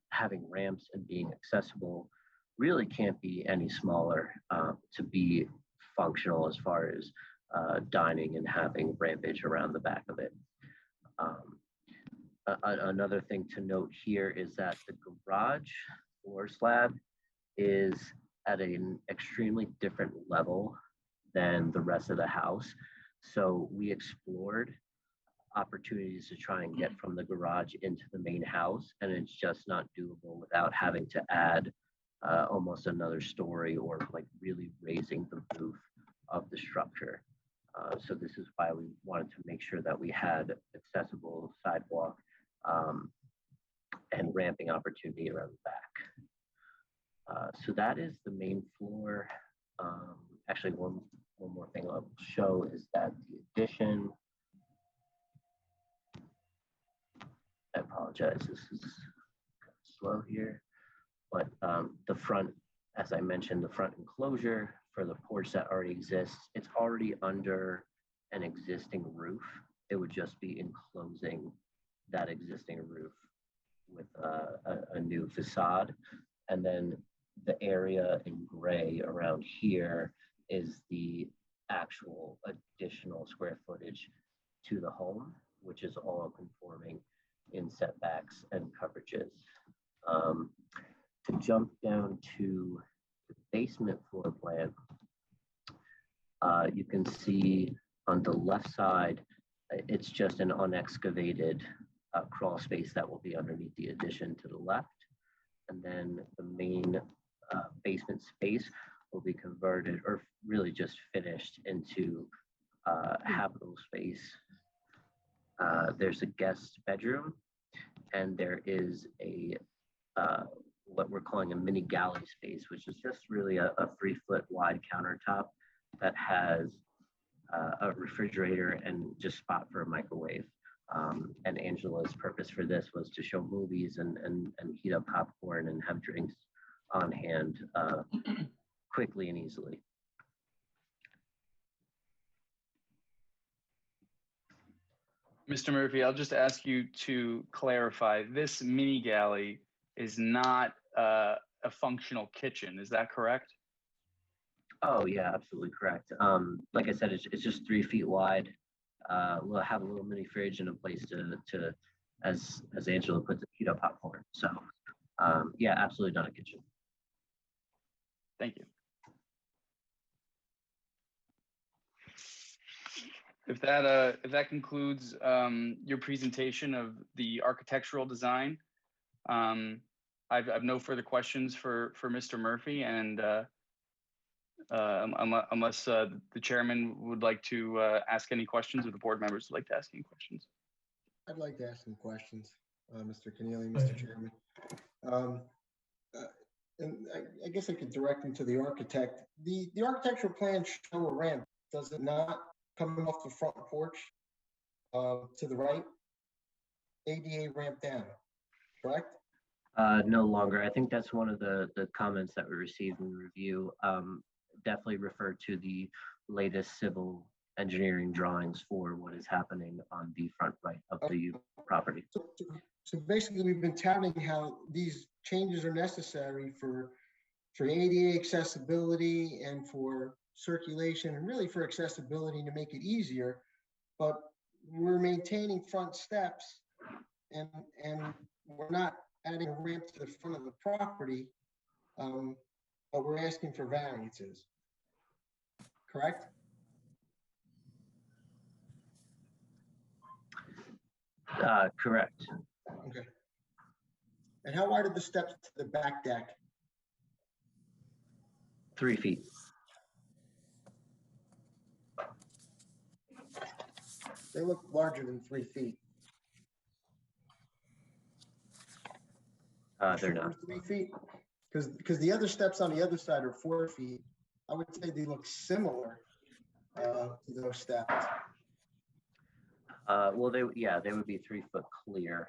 having ramps and being accessible, really can't be any smaller to be functional as far as dining and having rampage around the back of it. Another thing to note here is that the garage floor slab is at an extremely different level than the rest of the house. So we explored opportunities to try and get from the garage into the main house, and it's just not doable without having to add almost another story or like really raising the roof of the structure. So this is why we wanted to make sure that we had accessible sidewalk and ramping opportunity around the back. So that is the main floor. Actually, one more thing I'll show is that the addition, I apologize, this is slow here, but the front, as I mentioned, the front enclosure for the porch that already exists, it's already under an existing roof. It would just be enclosing that existing roof with a new facade. And then the area in gray around here is the actual additional square footage to the home, which is all conforming in setbacks and coverages. To jump down to the basement floor plan, you can see on the left side, it's just an unexcavated crawl space that will be underneath the addition to the left. And then the main basement space will be converted, or really just finished, into habitable space. There's a guest bedroom, and there is a what we're calling a mini galley space, which is just really a 3-foot wide countertop that has a refrigerator and just spot for a microwave. And Angela's purpose for this was to show movies and heat up popcorn and have drinks on hand quickly and easily. Mr. Murphy, I'll just ask you to clarify, this mini galley is not a functional kitchen. Is that correct? Oh, yeah, absolutely correct. Like I said, it's just 3 feet wide. We'll have a little mini fridge and a place to as Angela puts it, heat up popcorn. So, yeah, absolutely not a kitchen. Thank you. If that concludes your presentation of the architectural design, I've no further questions for Mr. Murphy, and unless the chairman would like to ask any questions, or the board members would like to ask any questions. I'd like to ask some questions, Mr. Keneally, Mr. Chairman. And I guess I could direct them to the architect. The architectural plans show a ramp, does it not, coming off the front porch to the right? ADA ramp down, correct? No longer. I think that's one of the comments that we received in the review. Definitely refer to the latest civil engineering drawings for what is happening on the front right of the property. So basically, we've been touting how these changes are necessary for ADA accessibility and for circulation, and really for accessibility to make it easier. But we're maintaining front steps, and we're not adding a ramp to the front of the property, but we're asking for variances. Correct? Correct. Okay. And how wide are the steps to the back deck? 3 feet. They look larger than 3 feet. They're not. 3 feet? Because the other steps on the other side are 4 feet. I would say they look similar to those steps. Well, they would be 3 foot clear.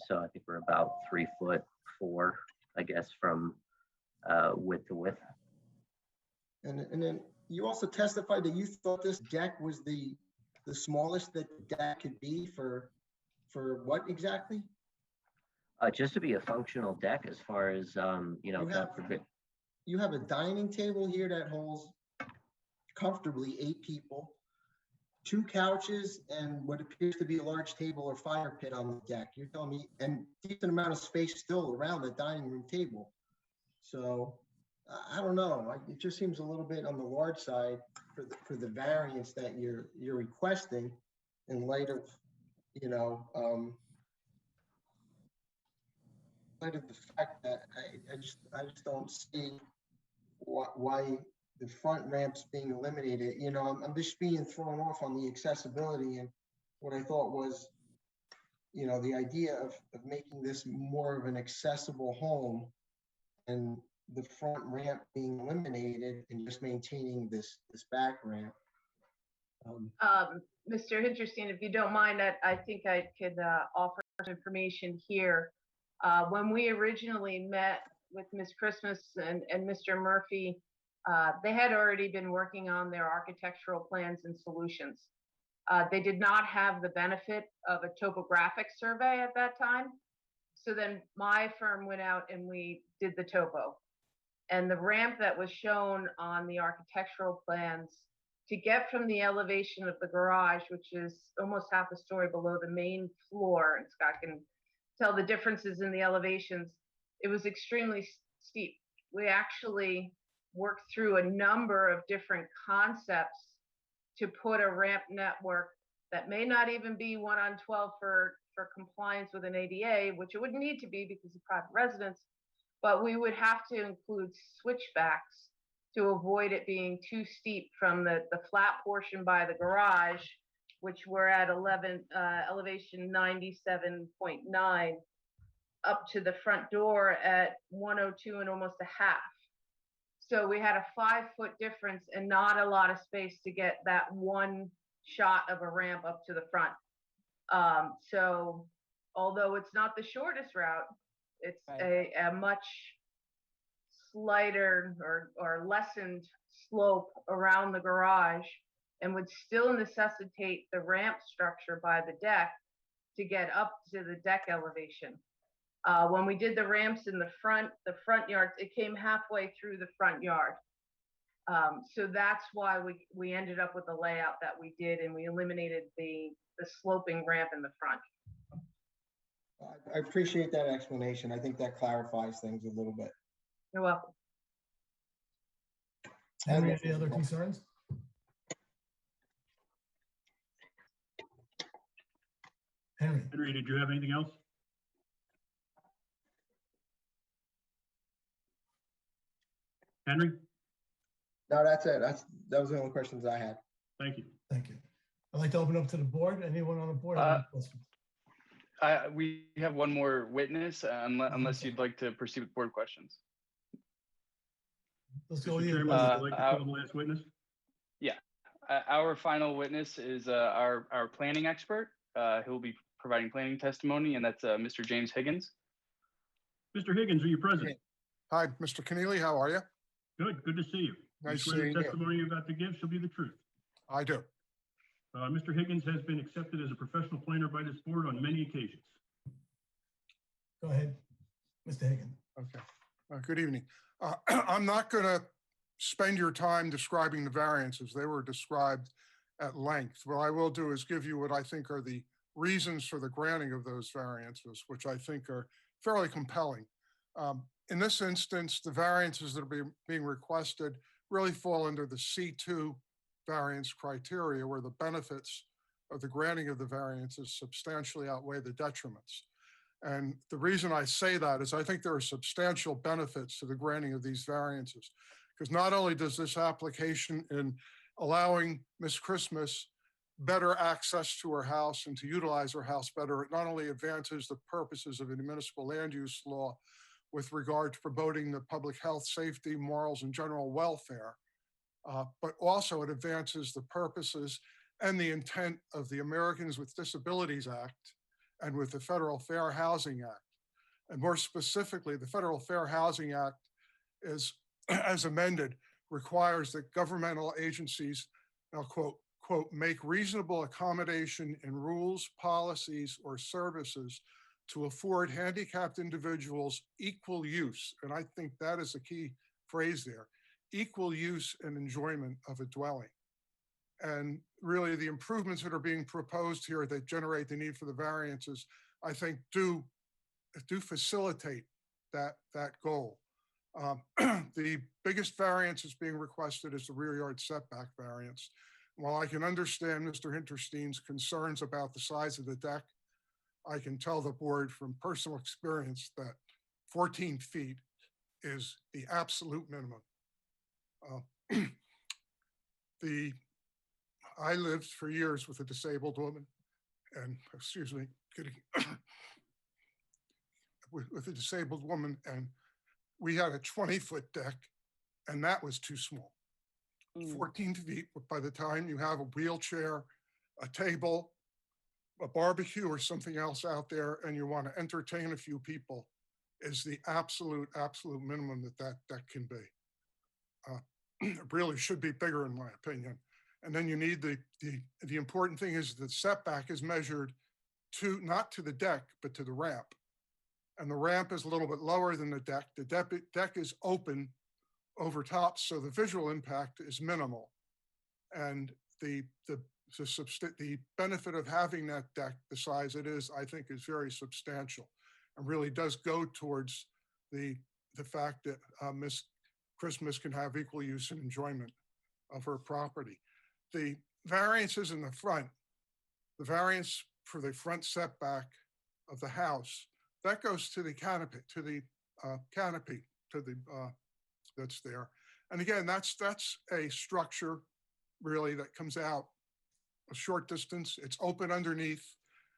So I think we're about 3'4", I guess, from width to width. And then you also testified that you thought this deck was the smallest that the deck could be for what exactly? Just to be a functional deck, as far as God forbid. You have a dining table here that holds comfortably 8 people, 2 couches, and what appears to be a large table or fire pit on the deck. You're telling me, and decent amount of space still around the dining room table. So I don't know. It just seems a little bit on the large side for the variance that you're requesting, in light of light of the fact that I just don't see why the front ramp's being eliminated. I'm just being thrown off on the accessibility, and what I thought was, the idea of making this more of an accessible home, and the front ramp being eliminated and just maintaining this back ramp. Mr. Hinterstein, if you don't mind, I think I could offer some information here. When we originally met with Ms. Christmas and Mr. Murphy, they had already been working on their architectural plans and solutions. They did not have the benefit of a topographic survey at that time. So then my firm went out and we did the topo. And the ramp that was shown on the architectural plans to get from the elevation of the garage, which is almost half a story below the main floor, and Scott can tell the differences in the elevations, it was extremely steep. We actually worked through a number of different concepts to put a ramp network that may not even be 1 on 12 for compliance with an ADA, which it wouldn't need to be because of private residence, but we would have to include switchbacks to avoid it being too steep from the flat portion by the garage, which we're at elevation 97.9, up to the front door at 102 and almost a half. So we had a 5-foot difference and not a lot of space to get that one shot of a ramp up to the front. So although it's not the shortest route, it's a much slighter or lessened slope around the garage, and would still necessitate the ramp structure by the deck to get up to the deck elevation. When we did the ramps in the front yards, it came halfway through the front yard. So that's why we ended up with the layout that we did, and we eliminated the sloping ramp in the front. I appreciate that explanation. I think that clarifies things a little bit. You're welcome. Henry, any other concerns? Henry, did you have anything else? Henry? No, that's it. That was the only questions I had. Thank you. Thank you. I'd like to open up to the board. Anyone on the board? Have any questions? We have one more witness, unless you'd like to proceed with board questions. Let's go Mr. with you. Chairman, would you like to call the last witness? Yeah, our final witness is our planning expert, who will be providing planning testimony, and that's Mr. James Higgins. Mr. Higgins, are you present? Hi, Mr. Keneally, how are you? Good to see you. Nice You swear seeing the you. testimony you're about to give shall be the truth. I do. Mr. Higgins has been accepted as a professional planner by this board on many occasions. Go ahead, Mr. Higgins. Okay. Good evening. I'm not going to spend your time describing the variances. They were described at length. What I will do is give you what I think are the reasons for the granting of those variances, which I think are fairly compelling. In this instance, the variances that are being requested really fall under the C2 variance criteria, where the benefits of the granting of the variances substantially outweigh the detriments. And the reason I say that is I think there are substantial benefits to the granting of these variances, because not only does this application in allowing Miss Christmas better access to her house and to utilize her house better, it not only advances the purposes of the municipal land use law with regard to promoting the public health, safety, morals, and general welfare, but also it advances the purposes and the intent of the Americans with Disabilities Act and with the Federal Fair Housing Act. And more specifically, the Federal Fair Housing Act is, as amended, requires that governmental agencies, now quote, make reasonable accommodation in rules, policies, or services to afford handicapped individuals equal use. And I think that is a key phrase there, equal use and enjoyment of a dwelling. And really the improvements that are being proposed here that generate the need for the variances, I think do facilitate that goal. The biggest variance that's being requested is the rear yard setback variance. While I can understand Mr. Hinterstein's concerns about the size of the deck, I can tell the board from personal experience that 14 feet is the absolute minimum. I lived for years with a disabled woman, and with a disabled woman, and we had a 20-foot deck, and that was too small. 14 feet, by the time you have a wheelchair, a table, a barbecue or something else out there, and you want to entertain a few people, is the absolute minimum that can be. It really should be bigger, in my opinion. And then you need the important thing is the setback is measured not to the deck, but to the ramp. And the ramp is a little bit lower than the deck. The deck is open over top, so the visual impact is minimal. And the benefit of having that deck the size it is, I think, is very substantial and really does go towards the fact that Miss Christmas can have equal use and enjoyment of her property. The variances in the front, the variance for the front setback of the house, that goes to the canopy, that's there. And again, that's a structure really that comes out a short distance. It's open underneath,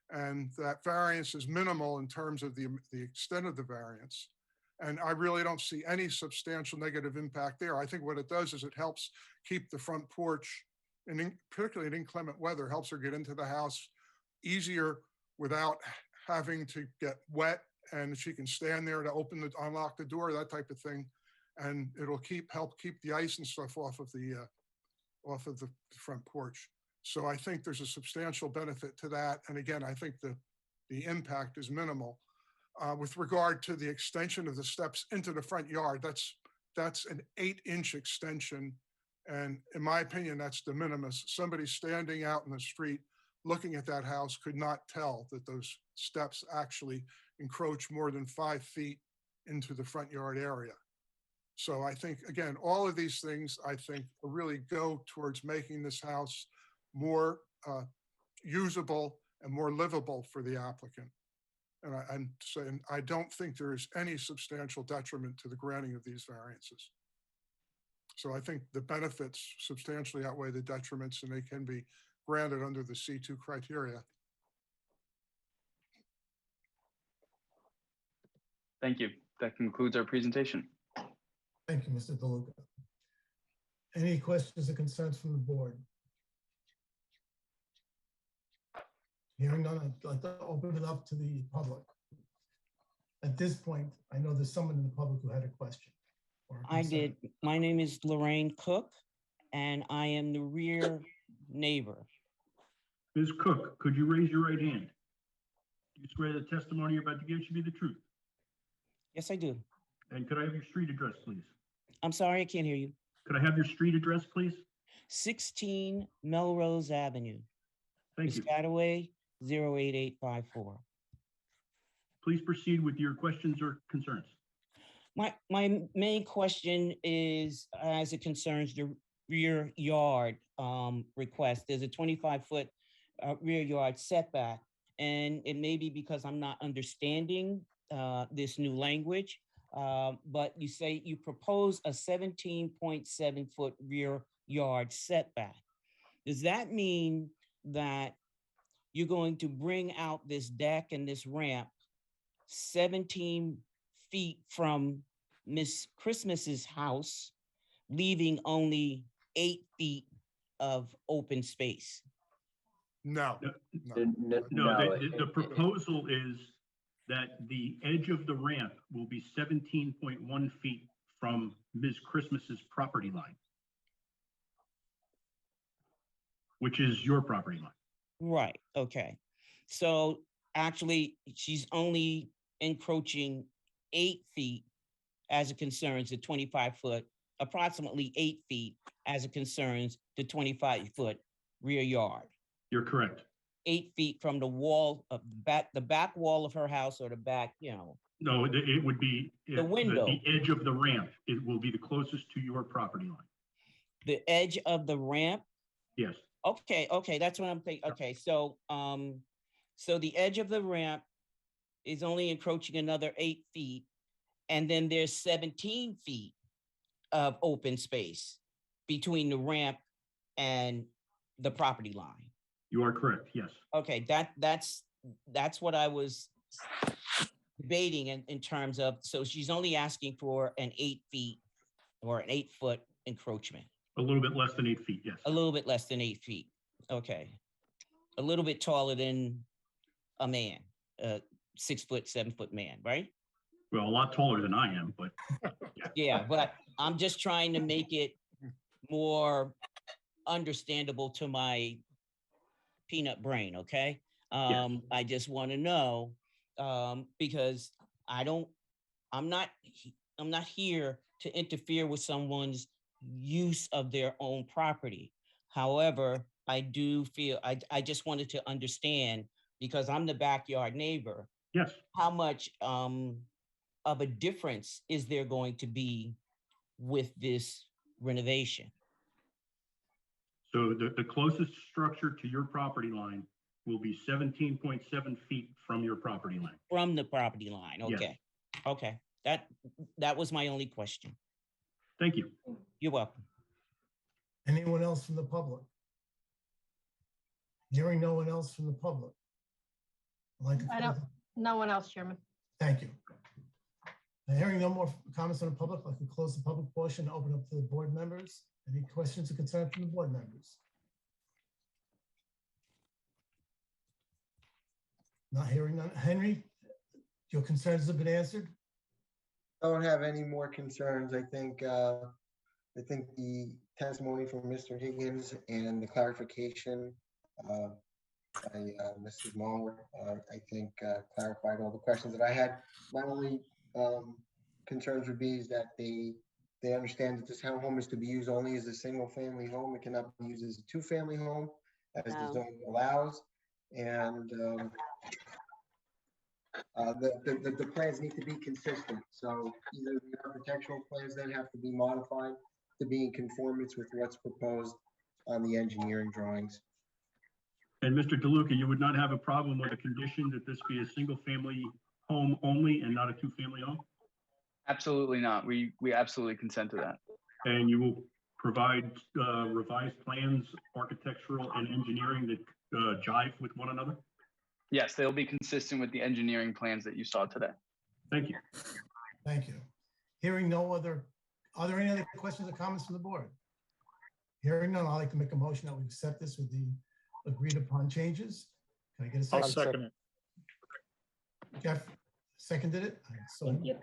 and that variance is minimal in terms of the extent of the variance. And I really don't see any substantial negative impact there. I think what it does is it helps keep the front porch, and particularly in inclement weather, helps her get into the house easier without having to get wet, and she can stand there to unlock the door, that type of thing. And it'll help keep the ice and stuff off of the front porch. So I think there's a substantial benefit to that. And again, I think the impact is minimal. With regard to the extension of the steps into the front yard, that's an 8-inch extension. And in my opinion, that's de minimis. Somebody standing out in the street looking at that house could not tell that those steps actually encroach more than 5 feet into the front yard area. So I think, again, all of these things, I think, really go towards making this house more usable and more livable for the applicant. And I'm saying, I don't think there is any substantial detriment to the granting of these variances. So I think the benefits substantially outweigh the detriments, and they can be granted under the C2 criteria. Thank you. That concludes our presentation. Thank you, Mr. DeLuca. Any questions or concerns from the board? Hearing none, I'd like to open it up to the public. At this point, I know there's someone in the public who had a question. Or a I concern. did. My name is Lorraine Cook, and I am the rear neighbor. Ms. Cook, could you raise your right hand? Do you swear the testimony you're about to give should be the truth? Yes, I do. And could I have your street address, please? I'm sorry, I can't hear you. Could I have your street address, please? 16 Melrose Avenue, Thank you. Piscataway 08854. Please proceed with your questions or concerns. My main question is as it concerns the rear yard request. There's a 25-foot rear yard setback, and it may be because I'm not understanding this new language, but you say you propose a 17.7-foot rear yard setback. Does that mean that you're going to bring out this deck and this ramp 17 feet from Miss Christmas's house, leaving only 8 feet of open space? No. The proposal is that the edge of the ramp will be 17.1 feet from Ms. Christmas's property line, which is your property line. Right, okay. So actually, she's only encroaching 8 feet as it concerns the 25-foot, approximately 8 feet as it concerns the 25-foot rear yard. You're correct. 8 feet from the wall of the back wall of her house, or the back, No, it would be the window. The edge of the ramp. It will be the closest to your property line. The edge of the ramp? Yes. Okay, that's what I'm thinking. Okay, so so the edge of the ramp is only encroaching another 8 feet, and then there's 17 feet of open space between the ramp and the property line. You are correct, yes. Okay, that's what I was debating in terms of, so she's only asking for an 8 feet or an 8-foot encroachment. A little bit less than 8 feet, yes. A little bit less than 8 feet. Okay. A little bit taller than a man, a 6 foot, 7 foot man, right? Well, a lot taller than I am, but yeah, but I'm just trying to make it more understandable to my peanut brain, okay? Yes. I just want to know because I'm not here to interfere with someone's use of their own property. However, I do feel I just wanted to understand, because I'm the backyard neighbor. Yes. How much of a difference is there going to be with this renovation? So the closest structure to your property line will be 17.7 feet from your property line. From the property line, okay. Yes. Okay, that was my only question. Thank you. You're welcome. Anyone else from the public? Hearing no one else from the public. No one else, Chairman. Thank you. Hearing no more comments on the public, I'd like to close the public portion and open up to the board members. Any questions or concerns from the board members? Not hearing none. Henry, your concerns have been answered? I don't have any more concerns. I think the testimony from Mr. Higgins and the clarification by Mrs. Muller, I think clarified all the questions that I had. My only concerns would be is that they understand that this home is to be used only as a single-family home. It cannot be used as a two-family home, as the No. zone allows. And the plans need to be consistent. So either the architectural plans then have to be modified to be in conformance with what's proposed on the engineering drawings. And Mr. DeLuca, you would not have a problem with a condition that this be a single-family home only and not a two-family home? Absolutely not. We absolutely consent to that. And you will provide revised plans, architectural and engineering that jive with one another? Yes, they'll be consistent with the engineering plans that you saw today. Thank you. Thank you. Hearing no other, are there any other questions or comments from the board? Hearing none, I'd like to make a motion that we accept this with the agreed upon changes. Can I get a second? I'll second it. Jeff seconded it? So, Thank you.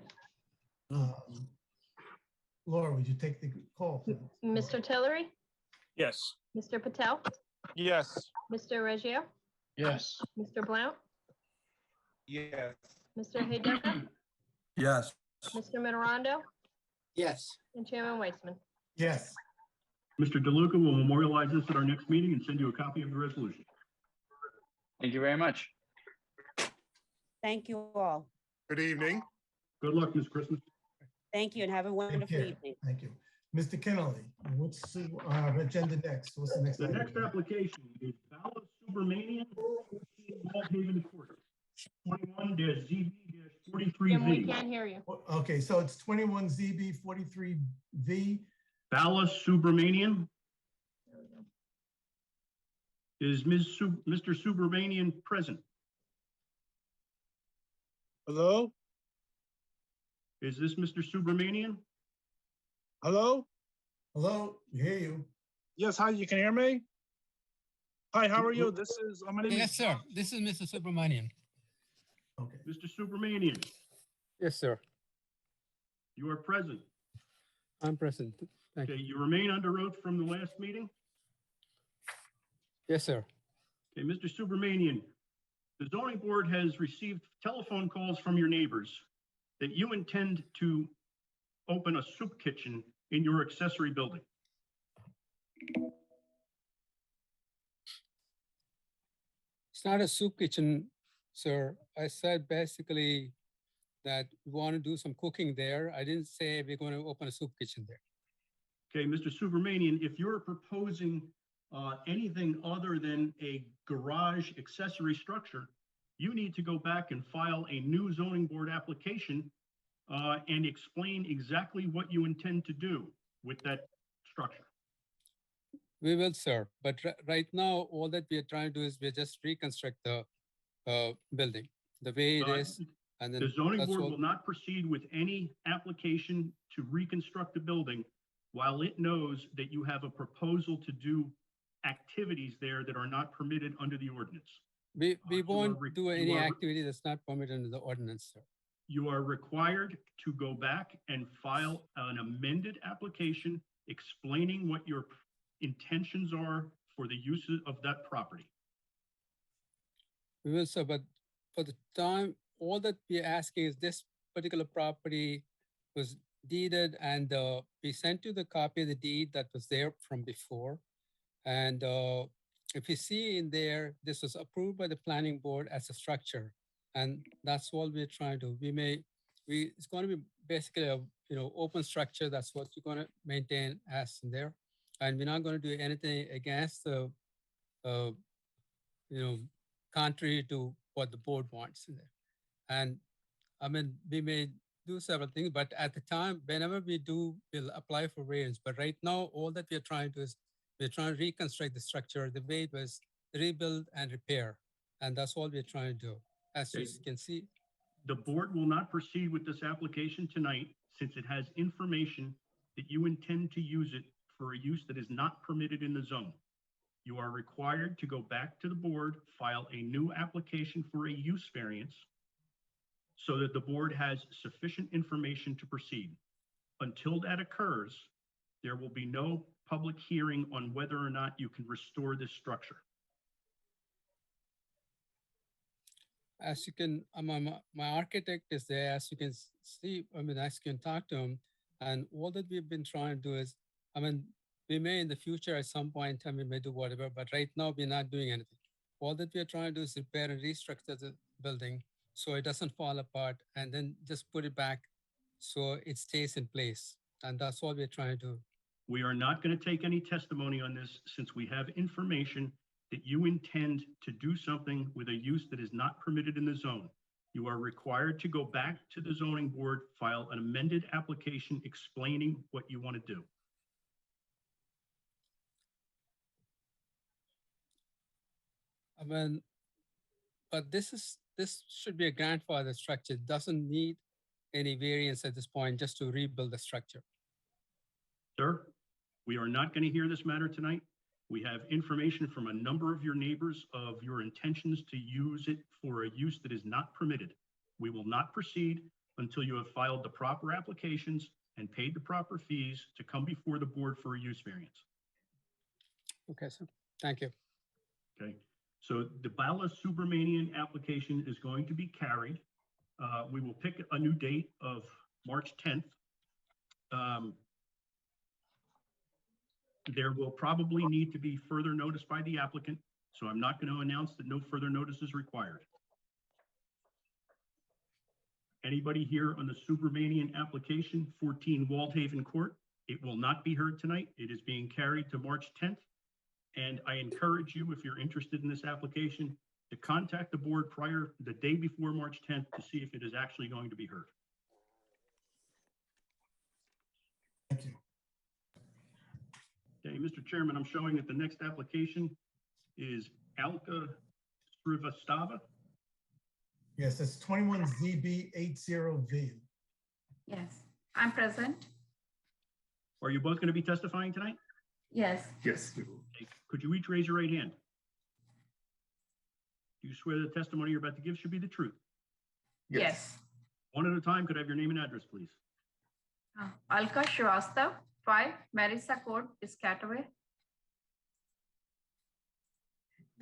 Laura, would you take the call, please? Mr. Tillery, Yes. Mr. Patel, Yes. Mr. Reggio, Yes. Mr. Blount, Yes. Mr. Haydetta, Yes. Mr. Mitterondo, Yes. and Chairman Weitzman. Yes. Mr. DeLuca will memorialize this at our next meeting and send you a copy of the resolution. Thank you very much. Thank you all. Good evening. Good luck, Ms. Christmas. Thank you and have a wonderful care. evening. Thank you. Mr. Kennelly, what's our agenda next? What's the next? The item? next application is Bala Subramanian, Waldhaven Court, 21-ZB-43V. Jim, we can't hear you. Okay, so it's 21 ZB 43V. Bala Subramanian. Is Mr. Subramanian present? Hello? Is this Mr. Subramanian? Hello? Hello, we hear you. Yes, hi, you can hear me? Hi, how are you? This is, my name Yes, is. sir. This is Mr. Subramanian. Okay. Mr. Subramanian, Yes, sir. you are present. I'm present. Thank Okay, you. you remain under oath from the last meeting? Yes, sir. Okay, Mr. Subramanian, the zoning board has received telephone calls from your neighbors that you intend to open a soup kitchen in your accessory building. It's not a soup kitchen, sir. I said basically that we want to do some cooking there. I didn't say we're going to open a soup kitchen there. Okay, Mr. Subramanian, if you're proposing anything other than a garage accessory structure, you need to go back and file a new zoning board application and explain exactly what you intend to do with that structure. We will, sir. But right now, all that we are trying to do is we just reconstruct the building the way it is. And then The zoning that's board all. will not proceed with any application to reconstruct the building while it knows that you have a proposal to do activities there that are not permitted under the ordinance. We you won't are do any activity that's not permitted under the ordinance, sir. You are required to go back and file an amended application explaining what your intentions are for the use of that property. We will, sir, but for the time, all that we're asking is this particular property was deeded and we sent you the copy of the deed that was there from before. And if you see in there, this was approved by the planning board as a structure. And that's all we're trying to do. It's going to be basically a open structure. That's what you're going to maintain as in there. And we're not going to do anything against the, contrary to what the board wants in there. And I mean, we may do several things, but at the time, whenever we do, we'll apply for variance. But right now, all that we're trying to do is we're trying to reconstruct the structure the way it was, rebuild and repair. And that's all we're trying to do. As you can see. The board will not proceed with this application tonight since it has information that you intend to use it for a use that is not permitted in the zone. You are required to go back to the board, file a new application for a use variance so that the board has sufficient information to proceed. Until that occurs, there will be no public hearing on whether or not you can restore this structure. as you can, my architect is there, as you can see, as you can talk to him, and all that we've been trying to do is, we may in the future at some point in time, we may do whatever, but right now we're not doing anything. All that we're trying to do is repair and restructure the building so it doesn't fall apart, and then just put it back so it stays in place. And that's all we're trying to do. We are not going to take any testimony on this since we have information that you intend to do something with a use that is not permitted in the zone. You are required to go back to the zoning board, file an amended application explaining what you want to do. But this should be a grandfather structure. It doesn't need any variance at this point just to rebuild the structure. Sir, we are not going to hear this matter tonight. We have information from a number of your neighbors of your intentions to use it for a use that is not permitted. We will not proceed until you have filed the proper applications and paid the proper fees to come before the board for a use variance. Okay, sir. Thank you. Okay. So the Bala Subramanian application is going to be carried. We will pick a new date of March 10th. There will probably need to be further notice by the applicant, so I'm not going to announce that no further notice is required. Anybody here on the Subramanian application, 14 Waldhaven Court? It will not be heard tonight. It is being carried to March 10th. And I encourage you, if you're interested in this application, to contact the board the day before March 10th to see if it is actually going to be heard. Thank you. Okay, Mr. Chairman, I'm showing that the next application is Alka Srivastava. Yes, it's 21ZB80V. Yes, I'm present. Are you both going to be testifying tonight? Yes. Yes. Okay. Could you each raise your right hand? Do you swear the testimony you're about to give should be the truth? Yes. One at a time. Could I have your name and address, please? Alka Srivastava, 5 Marisa Court, Piscataway.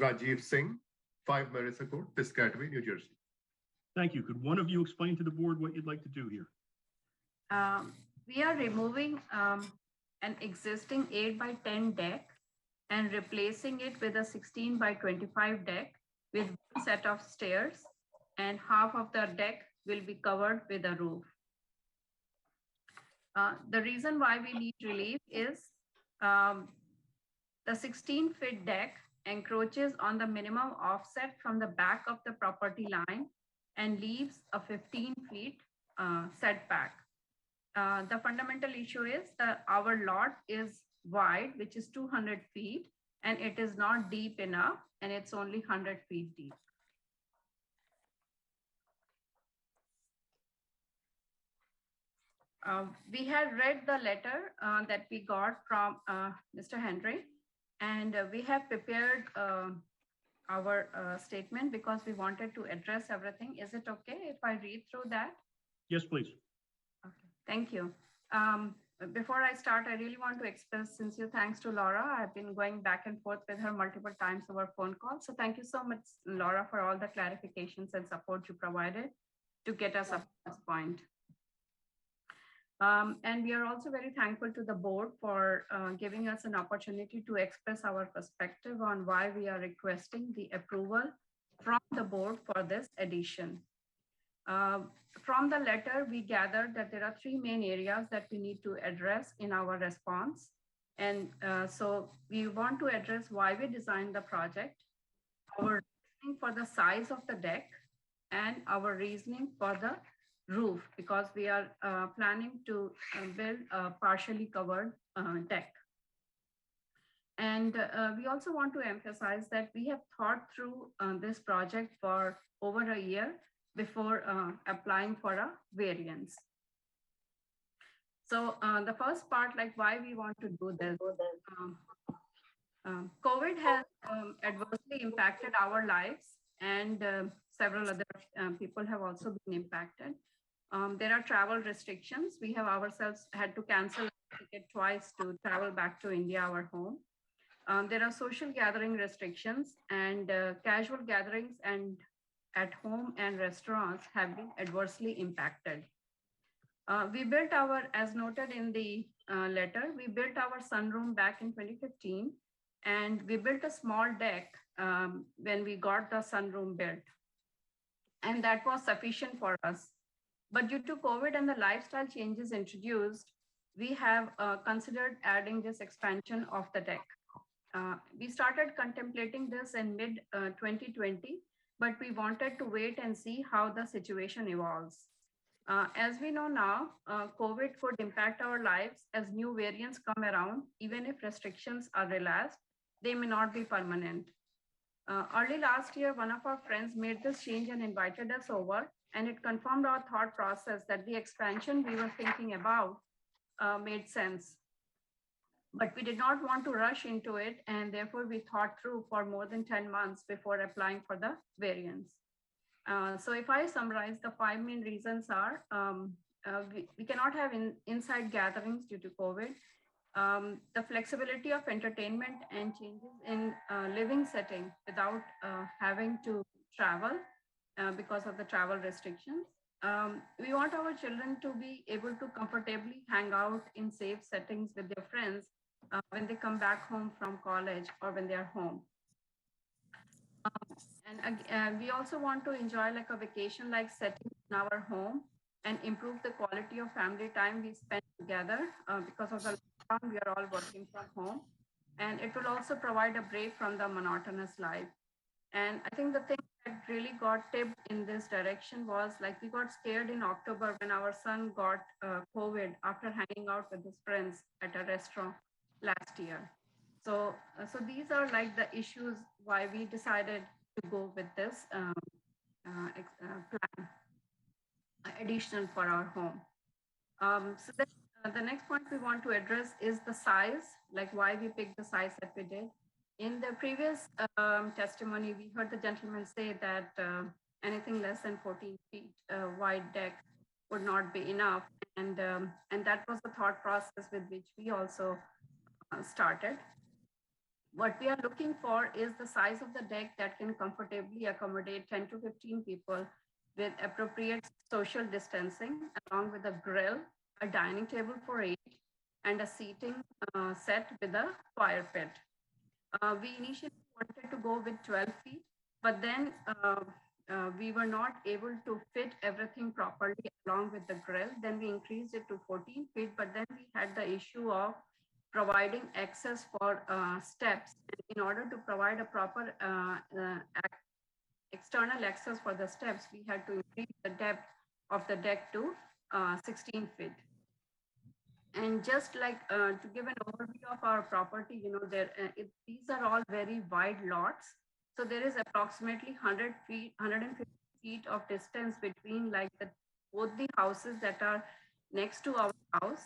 Rajiv Singh, 5 Marisa Court, Piscataway, New Jersey. Thank you. Could one of you explain to the board what you'd like to do here? We are removing an existing 8x10 deck and replacing it with a 16x25 deck with one set of stairs, and half of the deck will be covered with a roof. The reason why we need relief is the 16-foot deck encroaches on the minimum offset from the back of the property line and leaves a 15 feet setback. The fundamental issue is that our lot is wide, which is 200 feet, and it is not deep enough, and it's only 100 feet deep. We had read the letter that we got from Mr. Henry, and we have prepared our statement because we wanted to address everything. Is it okay if I read through that? Yes, please. Okay, thank you. Before I start, I really want to express sincere thanks to Laura. I've been going back and forth with her multiple times over phone calls. So thank you so much, Laura, for all the clarifications and support you provided to get us up to this point. And we are also very thankful to the board for giving us an opportunity to express our perspective on why we are requesting the approval from the board for this addition. From the letter, we gathered that there are 3 main areas that we need to address in our response. And so we want to address why we designed the project, our reasoning for the size of the deck, and our reasoning for the roof, because we are planning to build a partially covered deck. And we also want to emphasize that we have thought through this project for over a year before applying for a variance. So the first part, like why we want to do this, COVID has adversely impacted our lives, and several other people have also been impacted. There are travel restrictions. We have ourselves had to cancel a ticket twice to travel back to India, our home. There are social gathering restrictions, and casual gatherings and at home and restaurants have been adversely impacted. We built our, as noted in the letter, we built our sunroom back in 2015, and we built a small deck when we got the sunroom built. And that was sufficient for us. But due to COVID and the lifestyle changes introduced, we have considered adding this expansion of the deck. We started contemplating this in mid 2020, but we wanted to wait and see how the situation evolves. As we know now, COVID could impact our lives as new variants come around. Even if restrictions are relaxed, they may not be permanent. Early last year, one of our friends made this change and invited us over, and it confirmed our thought process that the expansion we were thinking about made sense. But we did not want to rush into it, and therefore we thought through for more than 10 months before applying for the variance. So if I summarize, the 5 main reasons are, we cannot have inside gatherings due to COVID, the flexibility of entertainment and changes in living setting without having to travel because of the travel restrictions. We want our children to be able to comfortably hang out in safe settings with their friends when they come back home from college or when they are home. And we also want to enjoy like a vacation-like setting in our home and improve the quality of family time we spend together because of the lockdown, we are all working from home. And it will also provide a break from the monotonous life. And I think the thing that really got tipped in this direction was like we got scared in October when our son got COVID after hanging out with his friends at a restaurant last year. So these are like the issues why we decided to go with this plan, additional for our home. So then, the next point we want to address is the size, like why we picked the size that we did. In the previous testimony, we heard the gentleman say that anything less than 14 feet wide deck would not be enough. And that was the thought process with which we also started. What we are looking for is the size of the deck that can comfortably accommodate 10 to 15 people with appropriate social distancing, along with a grill, a dining table for 8, and a seating set with a fire pit. We initially wanted to go with 12 feet, but then we were not able to fit everything properly along with the grill. Then we increased it to 14 feet, but then we had the issue of providing access for steps. In order to provide a proper external access for the steps, we had to increase the depth of the deck to 16 feet. And just like to give an overview of our property, you know, these are all very wide lots. So there is approximately 100 feet, 150 feet of distance between like both the houses that are next to our house.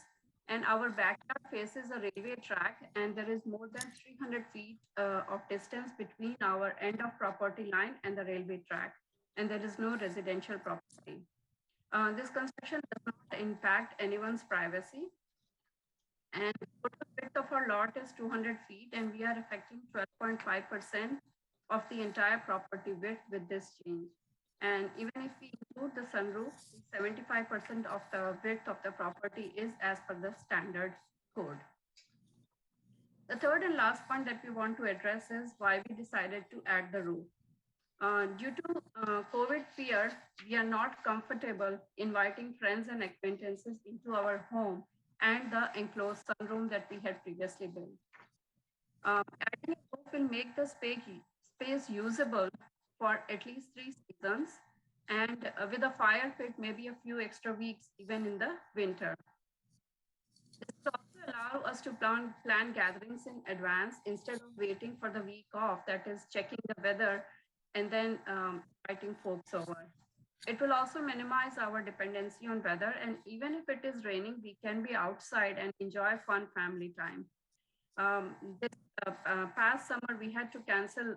And our backyard faces a railway track, and there is more than 300 feet of distance between our end of property line and the railway track. And there is no residential property. This construction does not impact anyone's privacy. And the total width of our lot is 200 feet, and we are affecting 12.5% of the entire property width with this change. And even if we include the sunroof, 75% of the width of the property is as per the standard code. The third and last point that we want to address is why we decided to add the roof. Due to COVID fear, we are not comfortable inviting friends and acquaintances into our home and the enclosed sunroom that we had previously built. Adding a roof will make the space usable for at least 3 seasons, and with a fire pit, maybe a few extra weeks, even in the winter. This will also allow us to plan gatherings in advance instead of waiting for the week off, that is checking the weather and then inviting folks over. It will also minimize our dependency on weather, and even if it is raining, we can be outside and enjoy fun family time. This past summer, we had to cancel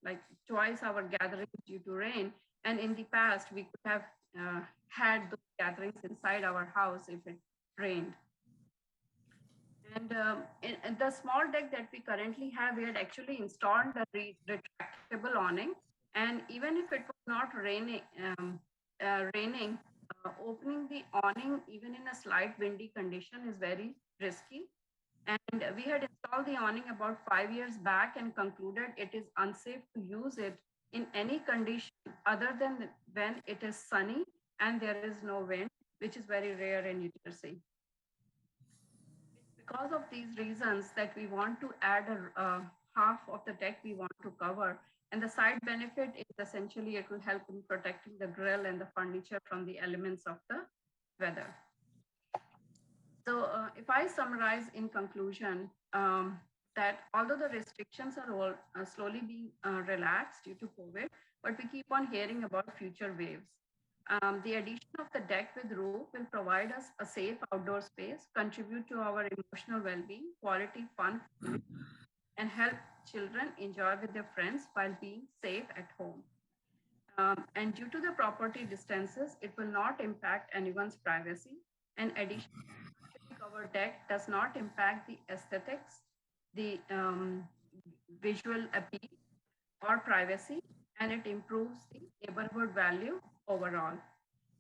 like twice our gatherings due to rain. And in the past, we could have had those gatherings inside our house if it rained. And the small deck that we currently have, we had actually installed a retractable awning. And even if it was not raining, opening the awning, even in a slight windy condition, is very risky. And we had installed the awning about 5 years back and concluded it is unsafe to use it in any condition other than when it is sunny and there is no wind, which is very rare in New Jersey. It's because of these reasons that we want to add half of the deck we want to cover. And the side benefit is essentially it will help in protecting the grill and the furniture from the elements of the weather. So if I summarize in conclusion, that although the restrictions are all slowly being relaxed due to COVID, but we keep on hearing about future waves. The addition of the deck with roof will provide us a safe outdoor space, contribute to our emotional well-being, quality fun, and help children enjoy with their friends while being safe at home. And due to the property distances, it will not impact anyone's privacy. And additionally, covered deck does not impact the aesthetics, the visual appeal or privacy, and it improves the neighborhood value overall.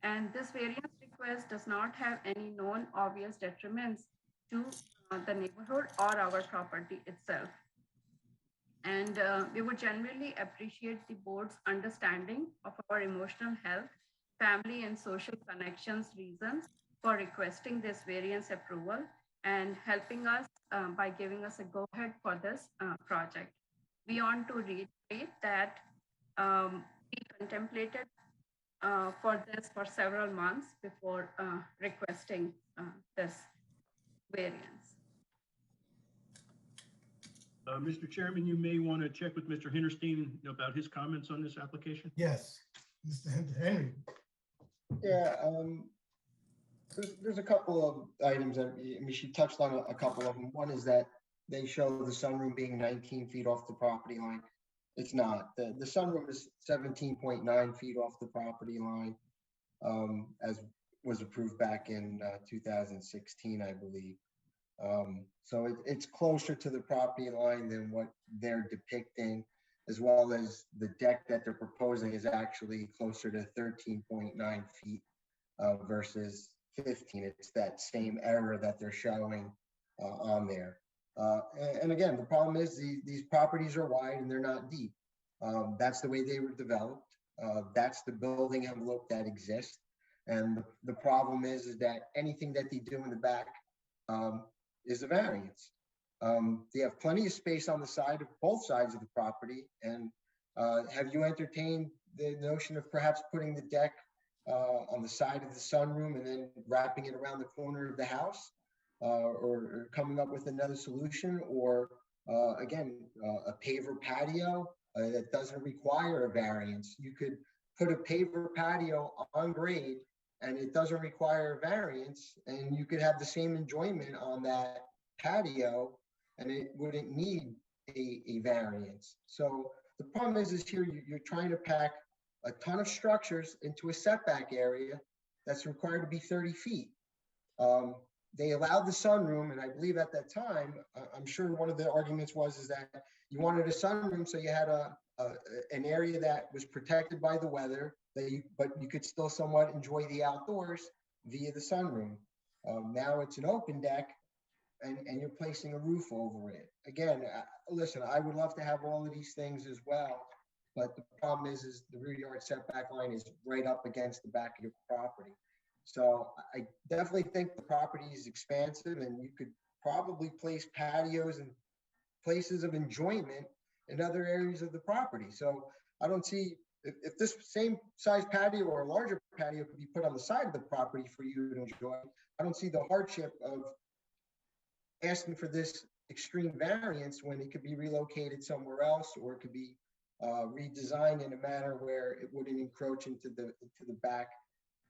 And this variance request does not have any known obvious detriments to the neighborhood or our property itself. And we would generally appreciate the board's understanding of our emotional health, family and social connections reasons for requesting this variance approval and helping us by giving us a go-ahead for this project. We want to reiterate that we contemplated for this for several months before requesting this variance. Mr. Chairman, you may want to check with Mr. Hinterstein about his comments on this application. Yes, Mr. Henry. Yeah, there's a couple of items that, I mean, she touched on a couple of them. One is that they show the sunroom being 19 feet off the property line. It's not. The sunroom is 17.9 feet off the property line, as was approved back in 2016, I believe. So it's closer to the property line than what they're depicting, as well as the deck that they're proposing is actually closer to 13.9 feet versus 15. It's that same error that they're showing on there. And again, the problem is these properties are wide and they're not deep. That's the way they were developed. That's the building envelope that exists. And the problem is that anything that they do in the back is a variance. They have plenty of space on the side of both sides of the property. And have you entertained the notion of perhaps putting the deck on the side of the sunroom and then wrapping it around the corner of the house, or coming up with another solution, or again, a paver patio that doesn't require a variance? You could put a paver patio on grade and it doesn't require a variance, and you could have the same enjoyment on that patio and it wouldn't need a variance. So the problem is here you're trying to pack a ton of structures into a setback area that's required to be 30 feet. They allowed the sunroom, and I believe at that time, I'm sure one of the arguments is that you wanted a sunroom so you had an area that was protected by the weather, but you could still somewhat enjoy the outdoors via the sunroom. Now it's an open deck, and you're placing a roof over it. Again, listen, I would love to have all of these things as well, but the problem is the rear yard setback line is right up against the back of your property. So I definitely think the property is expansive, and you could probably place patios and places of enjoyment in other areas of the property. So I don't see, if this same size patio or a larger patio could be put on the side of the property for you to enjoy, I don't see the hardship of asking for this extreme variance when it could be relocated somewhere else, or it could be redesigned in a manner where it wouldn't encroach into the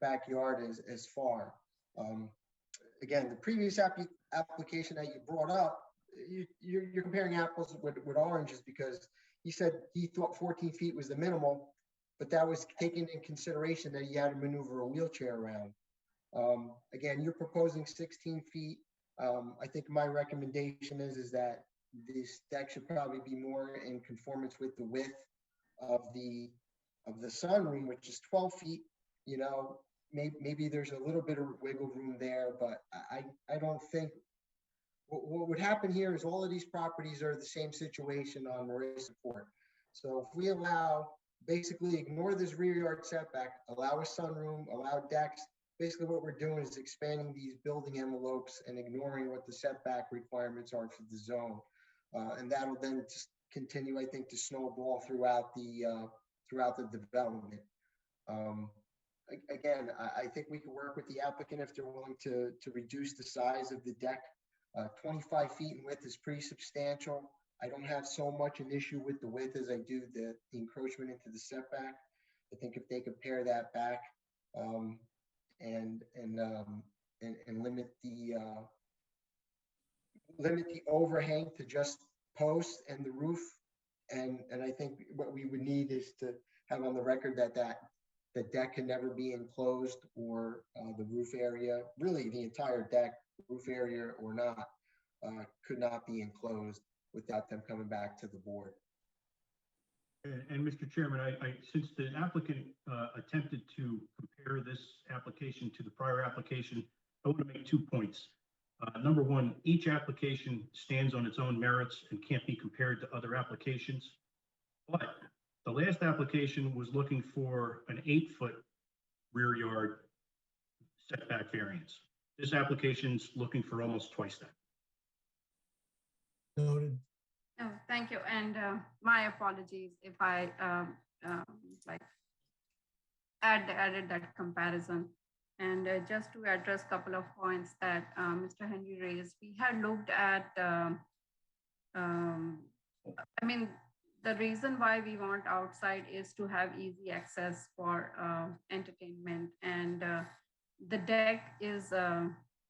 backyard as far. Again, the previous application that you brought up, you're comparing apples with oranges, because he said he thought 14 feet was the minimal, but that was taking in consideration that he had to maneuver a wheelchair around. Again, you're proposing 16 feet. I think my recommendation is that this deck should probably be more in conformance with the width of the sunroom, which is 12 feet, you know, maybe there's a little bit of wiggle room there, but I don't think, what would happen here is all of these properties are the same situation on Marissa Court. So if we basically ignore this rear yard setback, allow a sunroom, allow decks, basically what we're doing is expanding these building envelopes and ignoring what the setback requirements are for the zone. And that'll then just continue, I think, to snowball throughout the development. Again, I think we can work with the applicant if they're willing to reduce the size of the deck. 25 feet in width is pretty substantial. I don't have so much an issue with the width as I do the encroachment into the setback. I think if they could pare that back and limit the overhang to just posts and the roof, and I think what we would need is to have on the record that the deck can never be enclosed, or the roof area, really the entire deck, roof area or not, could not be enclosed without them coming back to the board. And Mr. Chairman, since the applicant attempted to compare this application to the prior application, I want to make 2 points. Number one, each application stands on its own merits and can't be compared to other applications. But the last application was looking for an 8-foot rear yard setback variance. This application's looking for almost twice that. Noted. Oh, thank you. And my apologies if I like added that comparison. And just to address a couple of points that Mr. Henry raised, we had looked at, I mean, the reason why we want outside is to have easy access for entertainment. And the deck is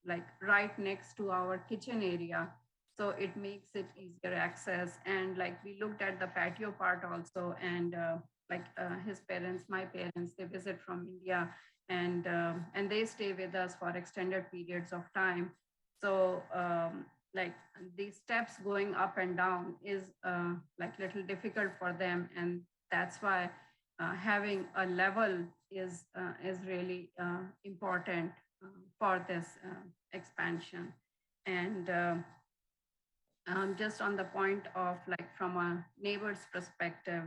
like right next to our kitchen area. So it makes it easier access. And like we looked at the patio part also, and like his parents, my parents, they visit from India, and they stay with us for extended periods of time. So like these steps going up and down is like little difficult for them, and that's why having a level is really important for this expansion. And just on the point of like from a neighbor's perspective,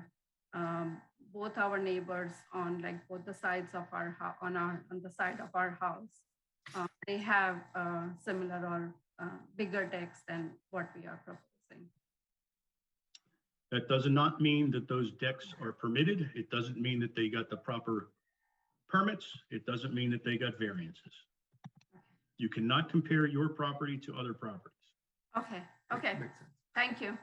both our neighbors on like both the sides of our house, on the side of our house, they have similar or bigger decks than what we are proposing. That does not mean that those decks are permitted. It doesn't mean that they got the proper permits. It doesn't mean that they got variances. You cannot compare your property to other properties. Okay, okay, Makes sense. thank you.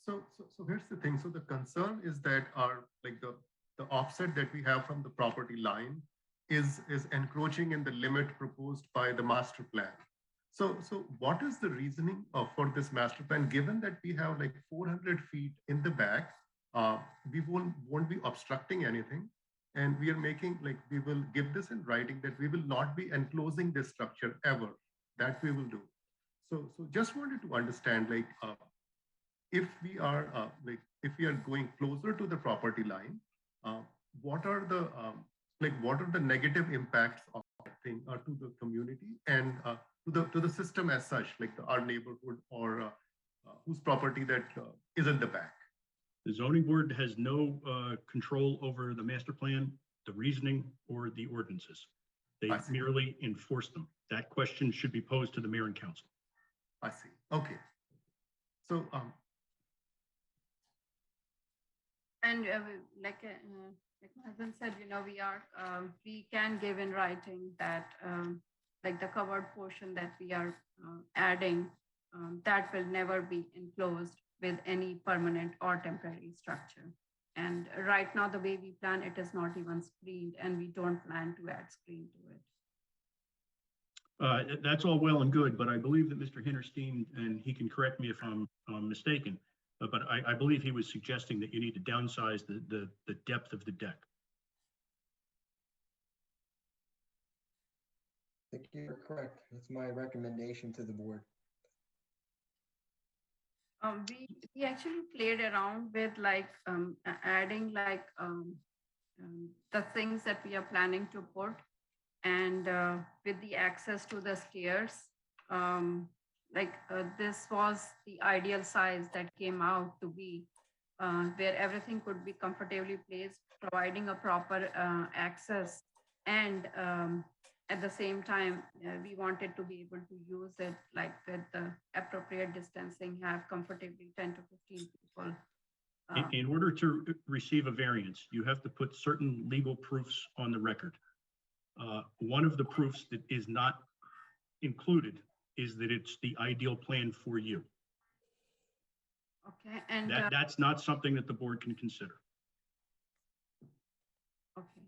So here's the thing. So the concern is that our, like the offset that we have from the property line is encroaching in the limit proposed by the master plan. So what is the reasoning for this master plan, given that we have like 400 feet in the back, we won't be obstructing anything. And we are making, like, we will give this in writing that we will not be enclosing this structure ever. That we will do. So just wanted to understand, like, if we are going closer to the property line, what are the negative impacts of that thing to the community and to the system as such, like our neighborhood or whose property that is in the back? The zoning board has no control over the master plan, the reasoning, or the ordinances. They merely enforce them. That question should be posed to the mayor and council. I see. Okay. So, And like my husband said, you know, we can give in writing that like the covered portion that we are adding, that will never be enclosed with any permanent or temporary structure. And right now, the way we plan, it is not even screened, and we don't plan to add screen to it. That's all well and good, but I believe that Mr. Hinterstein, and he can correct me if I'm mistaken, but I believe he was suggesting that you need to downsize the depth of the deck. I think you're correct. That's my recommendation to the board. We actually played around with like adding like the things that we are planning to put, and with the access to the stairs, this was the ideal size that came out to be, where everything could be comfortably placed, providing a proper access, and at the same time, we wanted to be able to use it like with the appropriate distancing, have comfortably 10 to 15 people. In order to receive a variance, you have to put certain legal proofs on the record. One of the proofs that is not included is that it's the ideal plan for you. Okay, and That's not something that the board can consider. okay.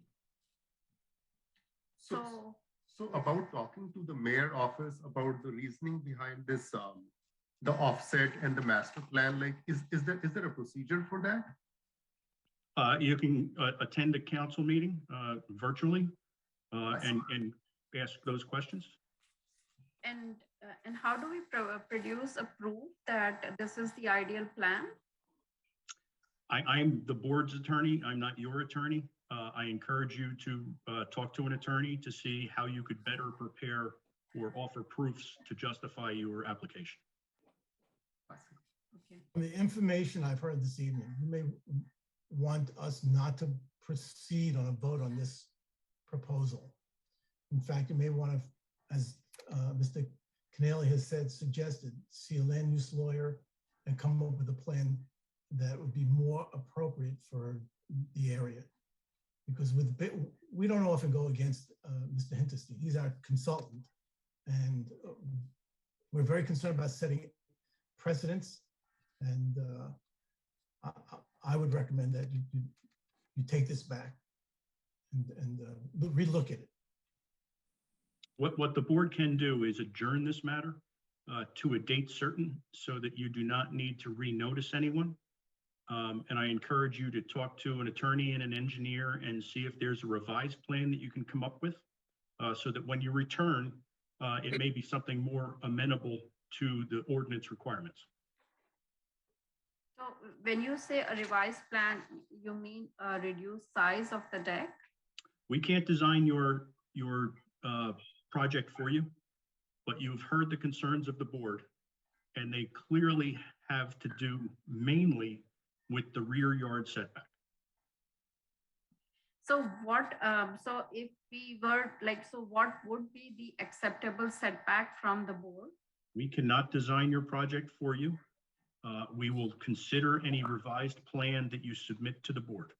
So about talking to the mayor office about the reasoning behind this, the offset and the master plan, like, is there a procedure for that? You can attend a council meeting virtually and ask those questions. And how do we produce a proof that this is the ideal plan? I'm the board's attorney. I'm not your attorney. I encourage you to talk to an attorney to see how you could better prepare or offer proofs to justify your application. Okay. From the information I've heard this evening, you may want us not to proceed on a vote on this proposal. In fact, you may want to, as Mr. Canale has said, suggested, see a land use lawyer and come up with a plan that would be more appropriate for the area. Because we don't often go against Mr. Hinterstein. He's our consultant. And we're very concerned about setting precedents. And I would recommend that you take this back and relook at it. What the board can do is adjourn this matter to a date certain so that you do not need to renotice anyone. And I encourage you to talk to an attorney and an engineer and see if there's a revised plan that you can come up with so that when you return, it may be something more amenable to the ordinance requirements. So when you say a revised plan, you mean a reduced size of the deck? We can't design your project for you, but you've heard the concerns of the board, and they clearly have to do mainly with the rear yard setback. So what, so if we were like, so what would be the acceptable setback from the board? We cannot design your project for you. We will consider any revised plan that you submit to the board.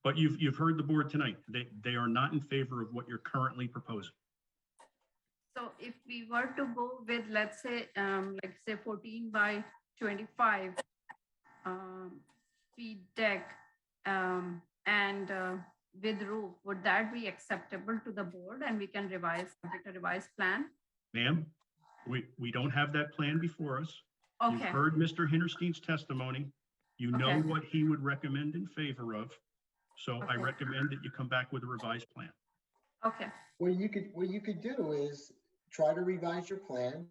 But you've heard the board tonight. They are not in favor of what you're currently proposing. So if we were to go with, let's say, 14 by 25 feet deck and with roof, would that be acceptable to the board and we can submit a revised plan? Ma'am, we don't have that plan before us. Okay. You've heard Mr. Hinterstein's testimony. You know what he would recommend in favor of. So I recommend that you come back with a revised plan. Okay. What you could do is try to revise your plan,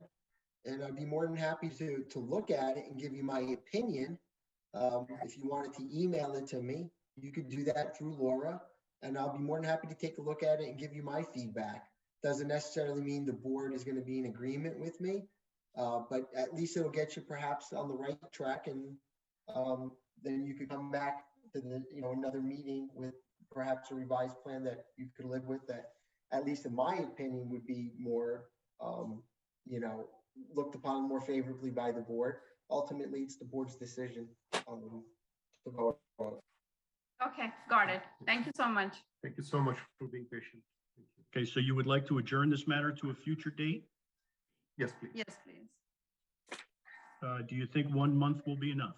and I'd be more than happy to look at it and give you my opinion. If you wanted to email it to me, you could do that through Laura, and I'll be more than happy to take a look at it and give you my feedback. Doesn't necessarily mean the board is going to be in agreement with me, but at least it'll get you perhaps on the right track, and then you could come back to another meeting with perhaps a revised plan that you could live with, that at least in my opinion would be more looked upon more favorably by the board. Ultimately, it's the board's decision to go on. Okay, got it. Thank you so much. Thank you so much for being patient. Thank you. Okay, so you would like to adjourn this matter to a future date? Yes, please. Yes, please. Do you think 1 month will be enough?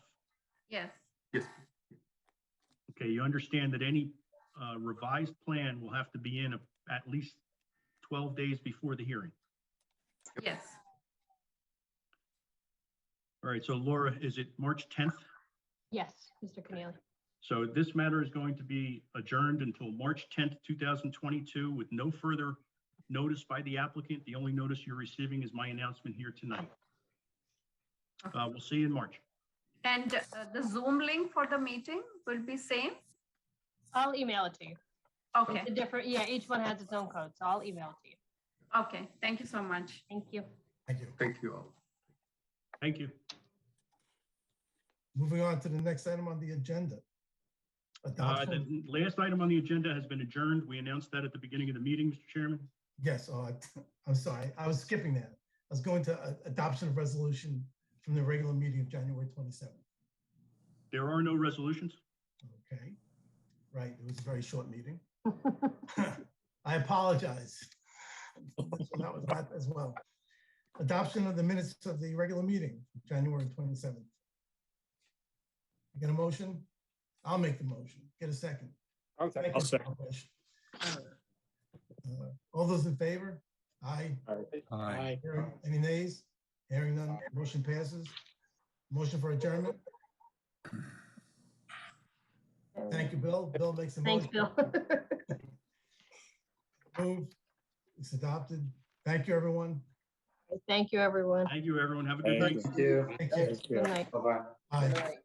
Yes. Yes. Okay, you understand that any revised plan will have to be in at least 12 days before the hearing. Yes. All right, so Laura, is it March 10th? Yes, Mr. Canale. So this matter is going to be adjourned until March 10th, 2022 with no further notice by the applicant. The only notice you're receiving is my announcement here tonight. We'll see you in March. And the Zoom link for the meeting will be same? I'll email it to you. Okay. It's a different, yeah, each one has its own code, so I'll email it to you. Okay, thank you so much. Thank you. Thank you. Thank you all. Thank you. Moving on to the next item on the agenda. Adoption. The last item on the agenda has been adjourned. We announced that at the beginning of the meeting, Mr. Chairman. Yes, I'm sorry. I was skipping that. I was going to adoption of resolution from the regular meeting of January 27th. There are no resolutions. Okay, right. It was a very short meeting. I apologize. So that was that as well. Adoption of the minutes of the regular meeting, January 27th. Get a motion? I'll make the motion. Get a second. I'll second. All those in favor? Aye. Aye. Any nays? Hearing none, motion passes. Motion for adjournment. Thank you, Bill. Bill makes the motion. Thanks, Bill. Moved. It's adopted. Thank you, everyone. Thank you, everyone. Thank you, everyone. Have a good night. Thank you. Good night. Bye.